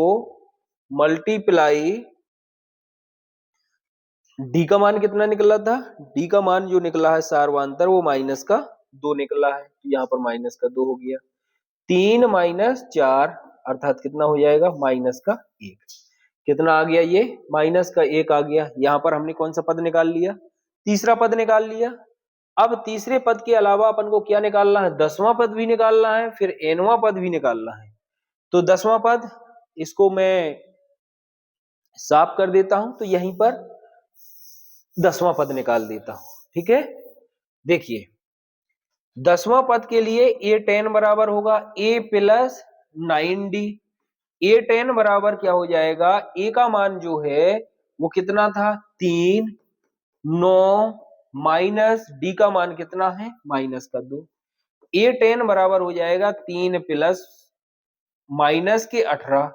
मल्टीप्लाई d का मान कितना निकला था, d का मान जो निकला है सार्वांतर वो माइनस का 2 निकला है, तो यहाँ पर माइनस का 2 हो गया। 3 माइनस 4 अर्थात कितना हो जाएगा, माइनस का 1। कितना आ गया, ये माइनस का 1 आ गया। यहाँ पर हमने कौन सा पद निकाल लिया, तीसरा पद निकाल लिया। अब तीसरे पद के अलावा अपन को क्या निकालना है, 10वां पद भी निकालना है, फिर nवां पद भी निकालना है। तो 10वां पद, इसको मैं साफ कर देता हूं, तो यहीं पर 10वां पद निकाल देता हूं। ठीक है, देखिए 10वां पद के लिए a10 बराबर होगा a प्लस 9d। a10 बराबर क्या हो जाएगा, a का मान जो है वो कितना था, 3, 9 माइनस d का मान कितना है, माइनस का 2। a10 बराबर हो जाएगा 3 प्लस माइनस के 18।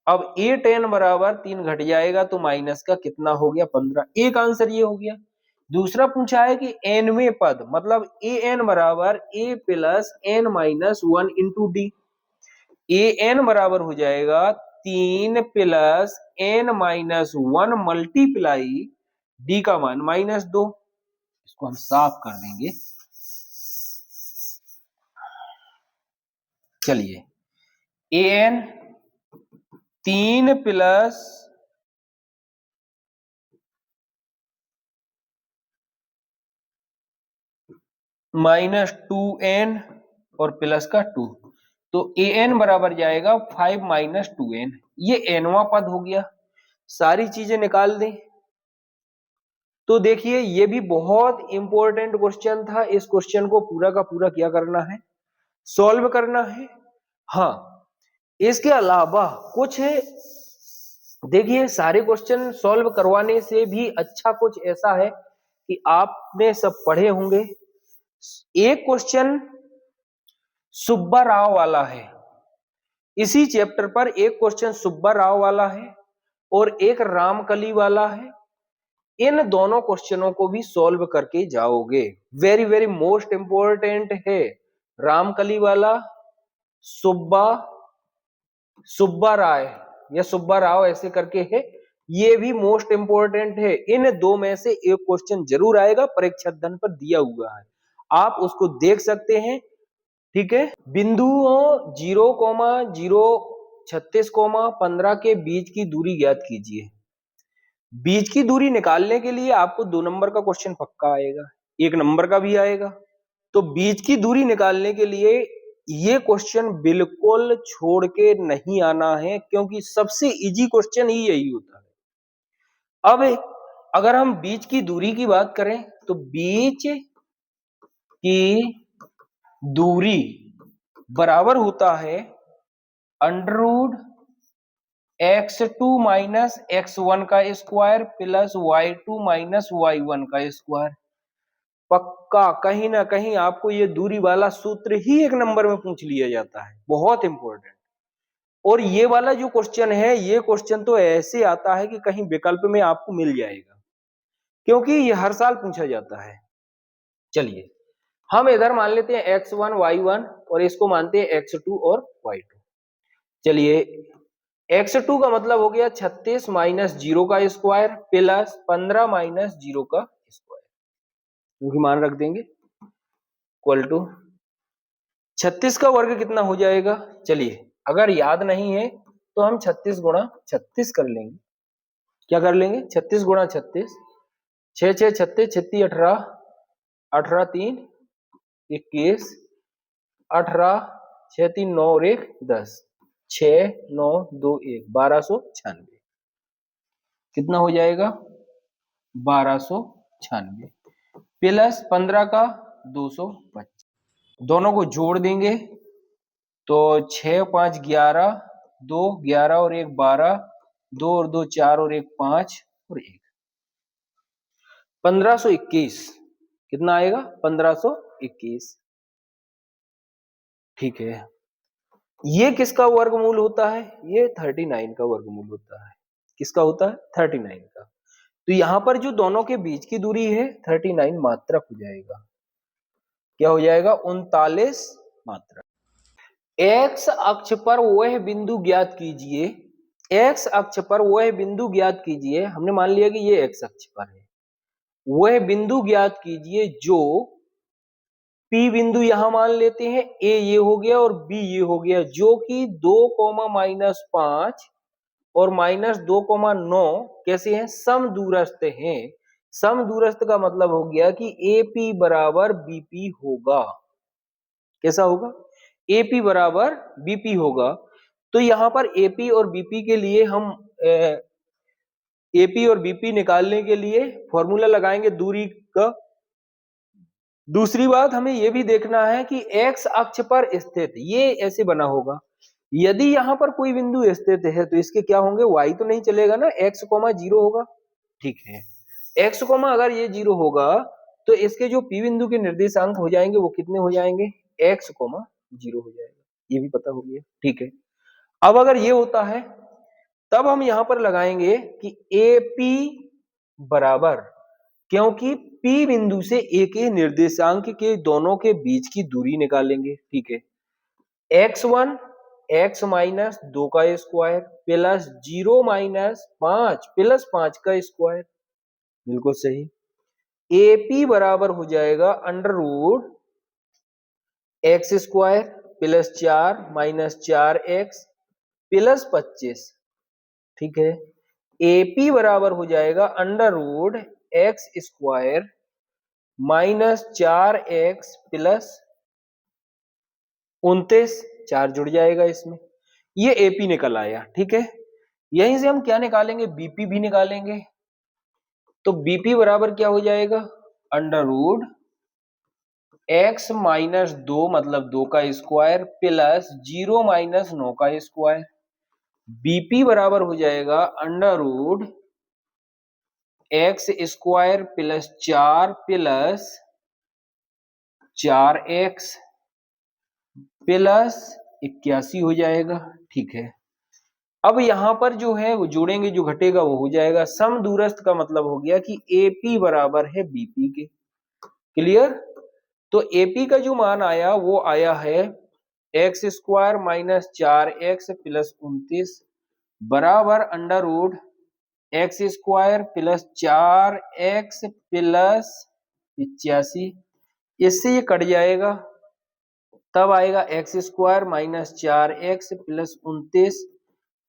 अब a10 बराबर 3 घट जाएगा तो माइनस का कितना हो गया, 15। एक आंसर ये हो गया। दूसरा पूछा है कि nवें पद, मतलब an बराबर a plus n minus 1 into D. an बराबर हो जाएगा 3 plus n minus 1 multiply d का मान -2। इसको हम साफ कर देंगे। चलिए, an 3 प्लस -2n और प्लस का 2, तो an बराबर जाएगा 5 माइनस 2n। ये nवां पद हो गया। सारी चीजें निकाल दें तो देखिए ये भी बहुत इंपॉर्टेंट क्वेश्चन था। इस क्वेश्चन को पूरा का पूरा क्या करना है, सॉल्व करना है। हाँ, इसके अलावा कुछ देखिए, सारे क्वेश्चन सॉल्व करवाने से भी अच्छा कुछ ऐसा है कि आपने सब पढ़े होंगे। एक क्वेश्चन सुब्बा राव वाला है, इसी चैप्टर पर एक क्वेश्चन सुब्बा राव वाला है और एक रामकली वाला है। इन दोनों क्वेश्चनों को भी सॉल्व करके जाओगे। वेरी वेरी मोस्ट इंपॉर्टेंट है। रामकली वाला, सुब्बा राय या सुब्बा राव ऐसे करके है, ये भी मोस्ट इंपॉर्टेंट है। इन दो में से एक क्वेश्चन जरूर आएगा, परीक्षा धन पर दिया हुआ है, आप उसको देख सकते हैं। ठीक है, बिंदुओं 0,0 36,15 के बीच की दूरी ज्ञात कीजिए। बीच की दूरी निकालने के लिए आपको 2 नंबर का क्वेश्चन पक्का आएगा, 1 नंबर का भी आएगा। तो बीच की दूरी निकालने के लिए ये क्वेश्चन बिल्कुल छोड़ के नहीं आना है, क्योंकि सबसे इजी क्वेश्चन ही यही होता है। अब अगर हम बीच की दूरी की बात करें तो बीच की दूरी बराबर होता है √x2 माइनस x1 का square plus y2 minus y1 का स्क्वायर। पक्का कहीं ना कहीं आपको ये दूरी वाला सूत्र ही 1 नंबर में पूछ लिया जाता है, बहुत इंपॉर्टेंट। और ये वाला जो क्वेश्चन है, ये क्वेश्चन तो ऐसे आता है कि कहीं विकल्प में आपको मिल जाएगा, क्योंकि ये हर साल पूछा जाता है। चलिए, हम इधर मान लेते हैं x1 y1 और इसको मानते हैं x2 और y2। चलिए, x2 का मतलब हो गया 36 माइनस 0 का स्क्वायर प्लस 15 माइनस 0 का स्क्वायर, क्योंकि मान रख देंगे। इक्वल टू 36 का वर्ग कितना हो जाएगा। चलिए अगर याद नहीं है तो हम 36 गुणा 36 कर लेंगे। क्या कर लेंगे, 36 गुणा 36, 6 6 36 36 18, 18 3 21, 18 6 3 9 और 1 10, 6 9 2 1 1296 कितना हो जाएगा 1296 प्लस 15 का 225, दोनों को जोड़ देंगे तो 6 5 11, 2 11 और 1 12, 2 और 2 4 और 1 5 और 1 1521 कितना आएगा 1521। ठीक है, ये किसका वर्गमूल होता है, ये 39 का वर्गमूल होता है। किसका होता है 39 का। तो यहां पर जो दोनों के बीच की दूरी है 39 मात्रक हो जाएगा। क्या हो जाएगा 39 मात्रक। एक्स अक्ष पर वह बिंदु ज्ञात कीजिए, एक्स अक्ष पर वह बिंदु ज्ञात कीजिए, हमने मान लिया कि ये एक्स अक्ष पर है, वह बिंदु ज्ञात कीजिए जो P बिंदु यहां मान लेते हैं, A ये हो गया और B ये हो गया, जो कि 2,-5 और -2,9 कैसे हैं, सम दूरस्थ हैं। सम दूरस्थ का मतलब हो गया कि AP बराबर BP होगा। कैसा होगा, AP बराबर BP होगा। तो यहां पर AP और BP के लिए हम AP और BP निकालने के लिए फॉर्मूला लगाएंगे दूरी का। दूसरी बात हमें यह भी देखना है कि x अक्ष पर स्थित ये ऐसे बना होगा, यदि यहां पर कोई बिंदु स्थित है तो इसके क्या होंगे, y तो नहीं चलेगा ना, x, 0 होगा। ठीक है, x, अगर ये 0 होगा तो इसके जो P बिंदु के निर्देशांक हो जाएंगे वो कितने हो जाएंगे, x, 0 हो जाएगा। ये भी पता हो गया। ठीक है, अब अगर ये होता है तब हम यहां पर लगाएंगे कि AP बराबर, क्योंकि P बिंदु से A के निर्देशांक के दोनों के बीच की दूरी निकालेंगे। ठीक है, x1 x माइनस 2 का स्क्वायर प्लस 0 माइनस 5 प्लस 5 का स्क्वायर, बिल्कुल सही। AP बराबर हो जाएगा under root x square plus 4 minus 4x plus 25। ठीक है, AP बराबर हो जाएगा under root x square minus 4x plus 29, 4 जुड़ जाएगा इसमें, ये AP निकल आया। ठीक है, यहीं से हम क्या निकालेंगे, BP भी निकालेंगे। तो BP बराबर क्या हो जाएगा, अंडर रूट x माइनस 2 मतलब 2 का स्क्वायर प्लस 0 माइनस 9 का स्क्वायर। BP बराबर हो जाएगा under root x square plus 4 plus 4x plus 81 हो जाएगा। ठीक है, अब यहां पर जो है वो जोड़ेंगे, जो घटेगा वो हो जाएगा। सम दूरस्थ का मतलब हो गया कि AP बराबर है BP के। क्लियर, तो AP का जो मान आया वो आया है x square minus 4x plus 29 बराबर under root x square plus 4x plus 85। इससे ये कट जाएगा, तब आएगा x square minus 4x plus 29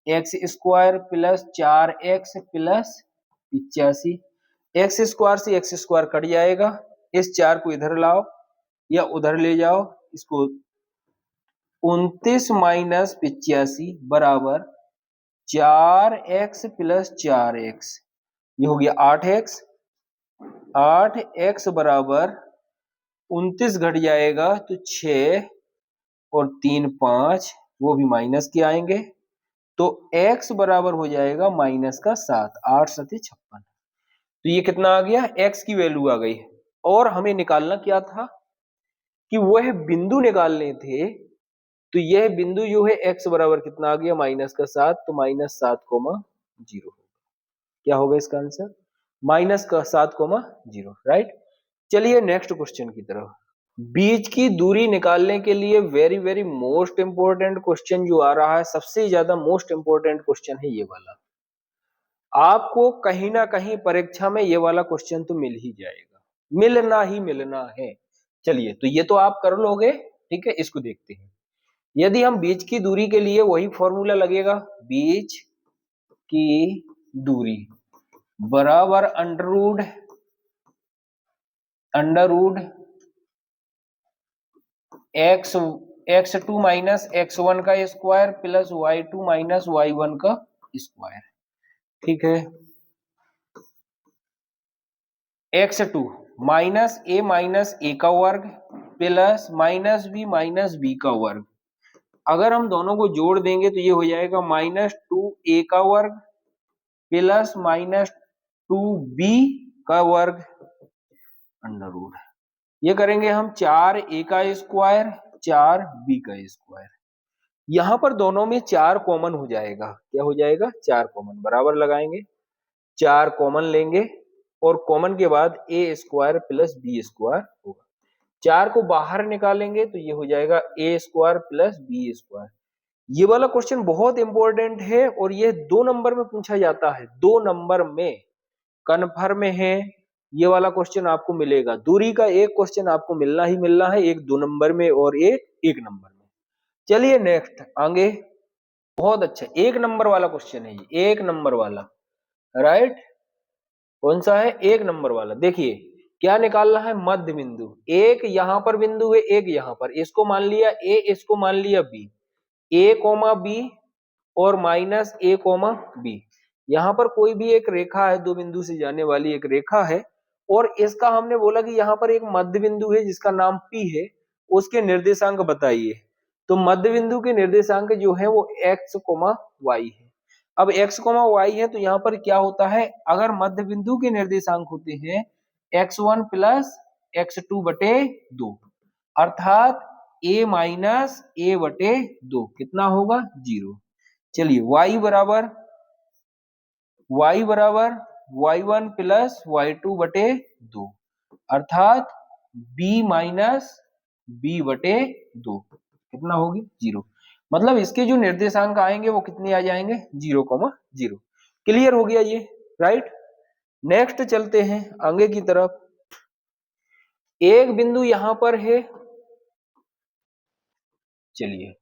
x square plus 4x plus 85। X square से एक्स स्क्वायर कट जाएगा, इस 4 को इधर लाओ या उधर ले जाओ, इसको 29 माइनस 85 बराबर 4x प्लस 4x, ये हो गया 8x। 8x बराबर 29 घट जाएगा तो 6 और 3 5, वो भी माइनस के आएंगे, तो x बराबर हो जाएगा माइनस का 7, 8 7 56। तो ये कितना आ गया, x की वैल्यू आ गई। और हमें निकालना क्या था कि वह बिंदु निकालने थे, तो यह बिंदु जो है x बराबर कितना आ गया, माइनस का 7, तो माइनस 7,0 होगा। क्या होगा इसका आंसर, माइनस का 7,0। राइट, चलिए नेक्स्ट क्वेश्चन की तरफ। बीच की दूरी निकालने के लिए very very most important question जो आ रहा है, सबसे ज्यादा मोस्ट इंपोर्टेंट क्वेश्चन है ये वाला। आपको कहीं ना कहीं परीक्षा में ये वाला क्वेश्चन तो मिल ही जाएगा, मिलना ही मिलना है, चलिए, तो ये तो आप कर लोगे, ठीक है। इसको देखते हैं, यदि हम बीच की दूरी के लिए वही फॉर्मूला लगेगा, बीच की दूरी बराबर under root x2 minus x1 का square plus y2 minus y1 का स्क्वायर, ठीक है। x2 माइनस ए का वर्ग प्लस माइनस बी का वर्ग, अगर हम दोनों को जोड़ देंगे तो ये हो जाएगा -2a का वर्ग प्लस -2b का वर्ग अंडर रूट, ये करेंगे हम 4a का स्क्वायर 4b का स्क्वायर, यहां पर दोनों में 4 कॉमन हो जाएगा, क्या हो जाएगा 4 कॉमन, बराबर लगाएंगे, 4 कॉमन लेंगे और कॉमन के बाद a square plus b square होगा, 4 को बाहर निकालेंगे तो ये हो जाएगा a square plus b square. ये वाला क्वेश्चन बहुत इंपॉर्टेंट है और ये 2 नंबर में पूछा जाता है, 2 नंबर में कन्फर्म है, ये वाला क्वेश्चन आपको मिलेगा। दूरी का एक क्वेश्चन आपको मिलना ही मिलना है, एक 2 नंबर में और एक नंबर में। चलिए नेक्स्ट आगे, बहुत अच्छा 1 नंबर वाला क्वेश्चन है ये, 1 नंबर वाला, राइट। कौन सा है 1 नंबर वाला, देखिए क्या निकालना है, मध्य बिंदु, एक यहां पर बिंदु है, एक यहां पर, इसको मान लिया ए, इसको मान लिया बी, ए कोमा बी और माइनस ए कोमा बी, यहां पर कोई भी एक रेखा है, 2 बिंदु से जाने वाली एक रेखा है और इसका हमने बोला कि यहां पर एक मध्य बिंदु है जिसका नाम पी है, उसके निर्देशांक बताइए। तो मध्य बिंदु के निर्देशांक जो है वो x, y है। अब x, y है तो यहाँ पर क्या होता है, अगर मध्य बिंदु के निर्देशांक होते हैं x1 प्लस x2 बटे 2, अर्थात a माइनस a बटे 2 कितना होगा 0। चलिए y बराबर y1 प्लस y2 बटे 2, अर्थात b माइनस b बटे 2 कितना होगी 0, मतलब इसके जो निर्देशांक आएंगे वो कितने आ जाएंगे 0,0। क्लियर हो गया ये, राइट। नेक्स्ट चलते हैं आगे की तरफ, एक बिंदु यहां पर है, चलिए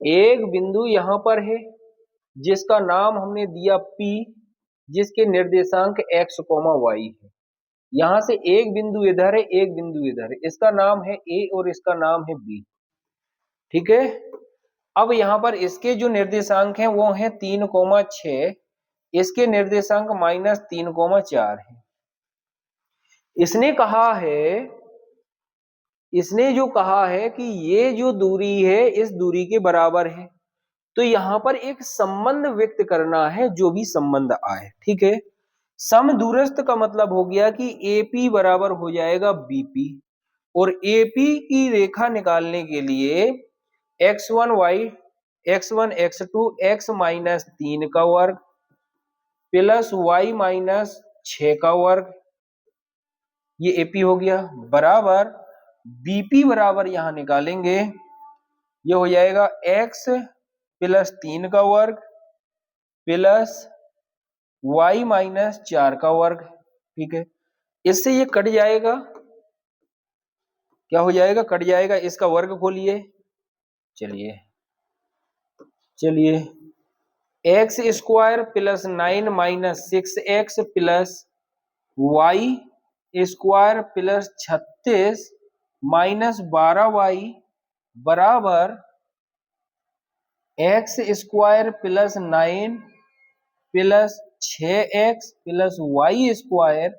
एक बिंदु यहां पर है जिसका नाम हमने दिया P, जिसके निर्देशांक x, y है, यहां से एक बिंदु इधर है, एक बिंदु इधर है, इसका नाम है A और इसका नाम है B, ठीक है। अब यहां पर इसके जो निर्देशांक हैं वो है 3,6, इसके निर्देशांक -3,4 है। इसने कहा है, इसने जो कहा है कि ये जो दूरी है इस दूरी के बराबर है, तो यहां पर एक संबंध व्यक्त करना है, जो भी संबंध आए, ठीक है। समदूरस्थ का मतलब हो गया कि AP बराबर हो जाएगा BP, और AP की रेखा निकालने के लिए x1 x2 x माइनस 3 का वर्ग प्लस y माइनस 6 का वर्ग, ये AP हो गया, बराबर BP बराबर यहां निकालेंगे, ये हो जाएगा x प्लस 3 का वर्ग प्लस y माइनस 4 का वर्ग, ठीक है। इससे ये कट जाएगा, क्या हो जाएगा कट जाएगा, इसका वर्ग खोलिए, चलिए x square plus 9 minus 6x plus y square plus 36 minus 12y बराबर x square plus 9 plus 6x plus y square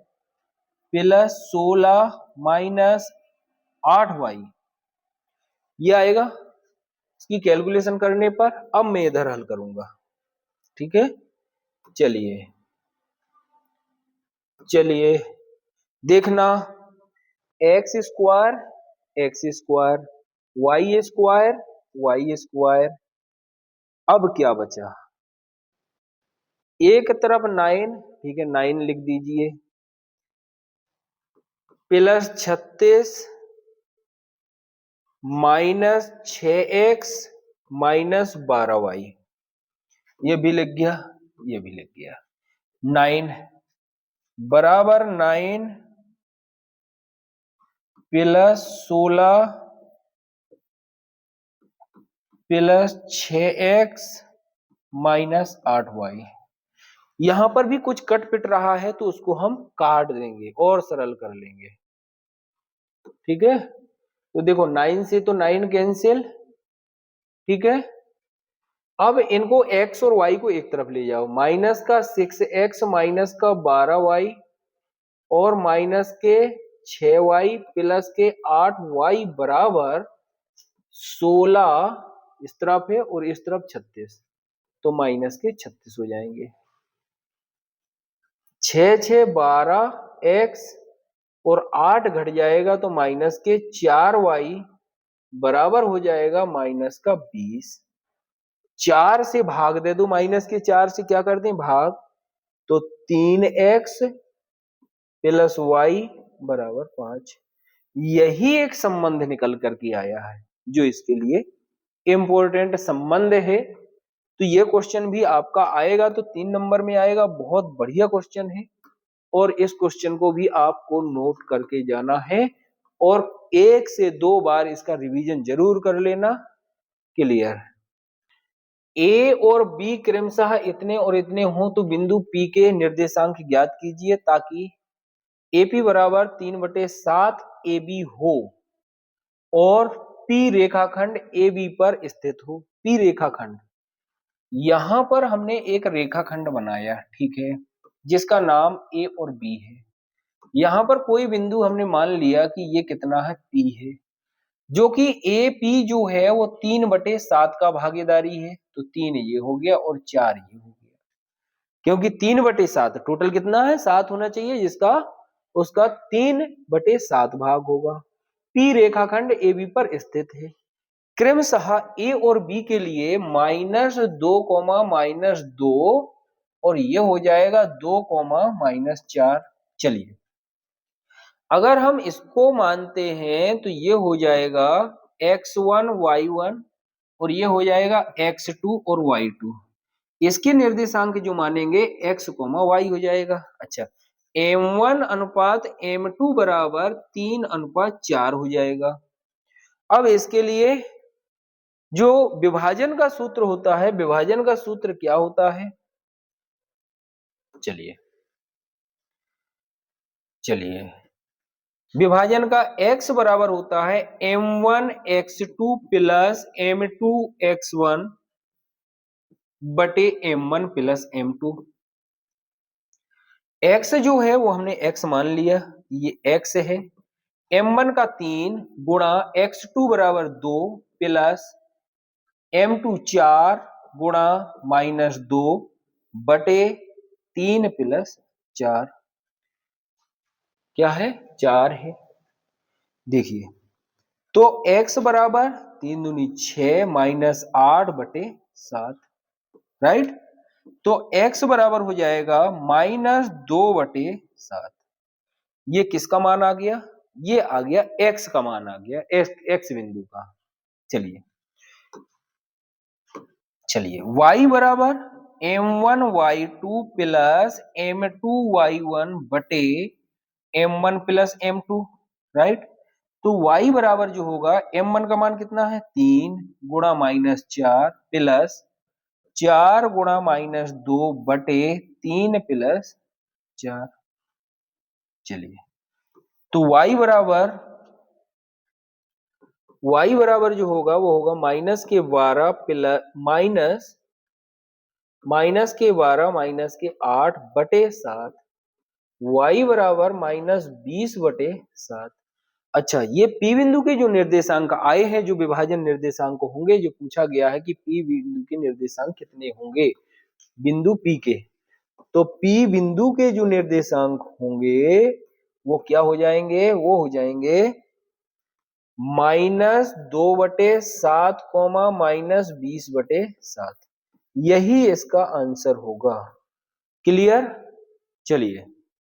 plus 16 minus 8y, ये आएगा इसकी कैलकुलेशन करने पर। अब मैं इधर हल करूंगा, ठीक है। चलिए देखना, एक्स स्क्वायर वाई स्क्वायर, अब क्या बचा, एक तरफ 9, ठीक है 9 लिख दीजिए, plus 36 minus 6x minus 12y, ये भी लिख गया, ये भी लिख गया, 9 बराबर 9 plus 16 plus 6x minus 8y। यहां पर भी कुछ कट पिट रहा है तो उसको हम काट देंगे और सरल कर लेंगे। ठीक है, तो देखो 9 से तो 9 कैंसिल। ठीक है, अब इनको x और y को एक तरफ ले जाओ, माइनस का 6x माइनस का 12y और माइनस के 6y प्लस के 8y बराबर 16 इस तरफ है और इस तरफ 36, तो माइनस के 36 हो जाएंगे। 6 6 12x और 8 घट जाएगा तो माइनस के 4y बराबर हो जाएगा माइनस का 20। 4 से भाग दे दो, माइनस के 4 से क्या कर दें भाग, तो 3x प्लस y बराबर 5। यही एक संबंध निकल करके आया है जो इसके लिए इंपॉर्टेंट संबंध है। तो ये क्वेश्चन भी आपका आएगा तो 3 नंबर में आएगा, बहुत बढ़िया क्वेश्चन है और इस क्वेश्चन को भी आपको नोट करके जाना है और 1 से 2 बार इसका रिवीजन जरूर कर लेना। क्लियर। ए और बी क्रमशः इतने और इतने हों तो बिंदु पी के निर्देशांक ज्ञात कीजिए ताकि एपी बराबर 3/7 AB हो और पी रेखाखंड AB पर स्थित हो। पी रेखाखंड, यहां पर हमने एक रेखाखंड बनाया, ठीक है, जिसका नाम ए और बी है। यहां पर कोई बिंदु हमने मान लिया कि ये कितना है, पी है, जो कि ए पी जो है वो 3/7 का भागीदारी है, तो 3 ये हो गया और 4 ये हो गया, क्योंकि 3/7 टोटल कितना है 7 होना चाहिए, जिसका उसका 3/7 भाग होगा। पी रेखाखंड ए बी पर स्थित है। क्रमशः ए और बी के लिए -2, -2 और ये हो जाएगा 2, -4। चलिए, अगर हम इसको मानते हैं तो ये हो जाएगा x1 y1 और ये हो जाएगा x2 और y2। इसके निर्देशांक जो मानेंगे x, y हो जाएगा। अच्छा, m1 अनुपात m2 बराबर 3:4 हो जाएगा। अब इसके लिए जो विभाजन का सूत्र होता है, विभाजन का सूत्र क्या होता है, चलिए विभाजन का x बराबर होता है m1 x2 plus m2 x1 बटे m1 प्लस m2। x जो है वो हमने x मान लिया, ये x है। m1 का 3 गुणा x2 बराबर 2 प्लस m2 4 गुणा -2 बटे 3 प्लस 4, क्या है 4 है। देखिए, तो x बराबर 3 दूनी 6 -8 बटे 7, राइट। तो x बराबर हो जाएगा -2 बटे 7। ये किसका मान आ गया, ये आ गया x का मान आ गया, x बिंदु का। चलिए y बराबर m1 y2 plus m2 y1 बटे m1 प्लस m2, राइट। तो y बराबर जो होगा, m1 का मान कितना है 3 गुणा -4 प्लस 4 गुणा -2 बटे 3 प्लस 4। चलिए, तो y बराबर जो होगा वो होगा -12 प्लस -8 बटे 7, y बराबर -20 बटे 7। अच्छा, ये P बिंदु के जो निर्देशांक आए हैं, जो विभाजन निर्देशांक होंगे, जो पूछा गया है कि P बिंदु के निर्देशांक कितने होंगे बिंदु P के, तो P बिंदु के जो निर्देशांक होंगे वो क्या हो जाएंगे, वो हो जाएंगे -2/7, -20/7। यही इसका आंसर होगा। क्लियर। चलिए,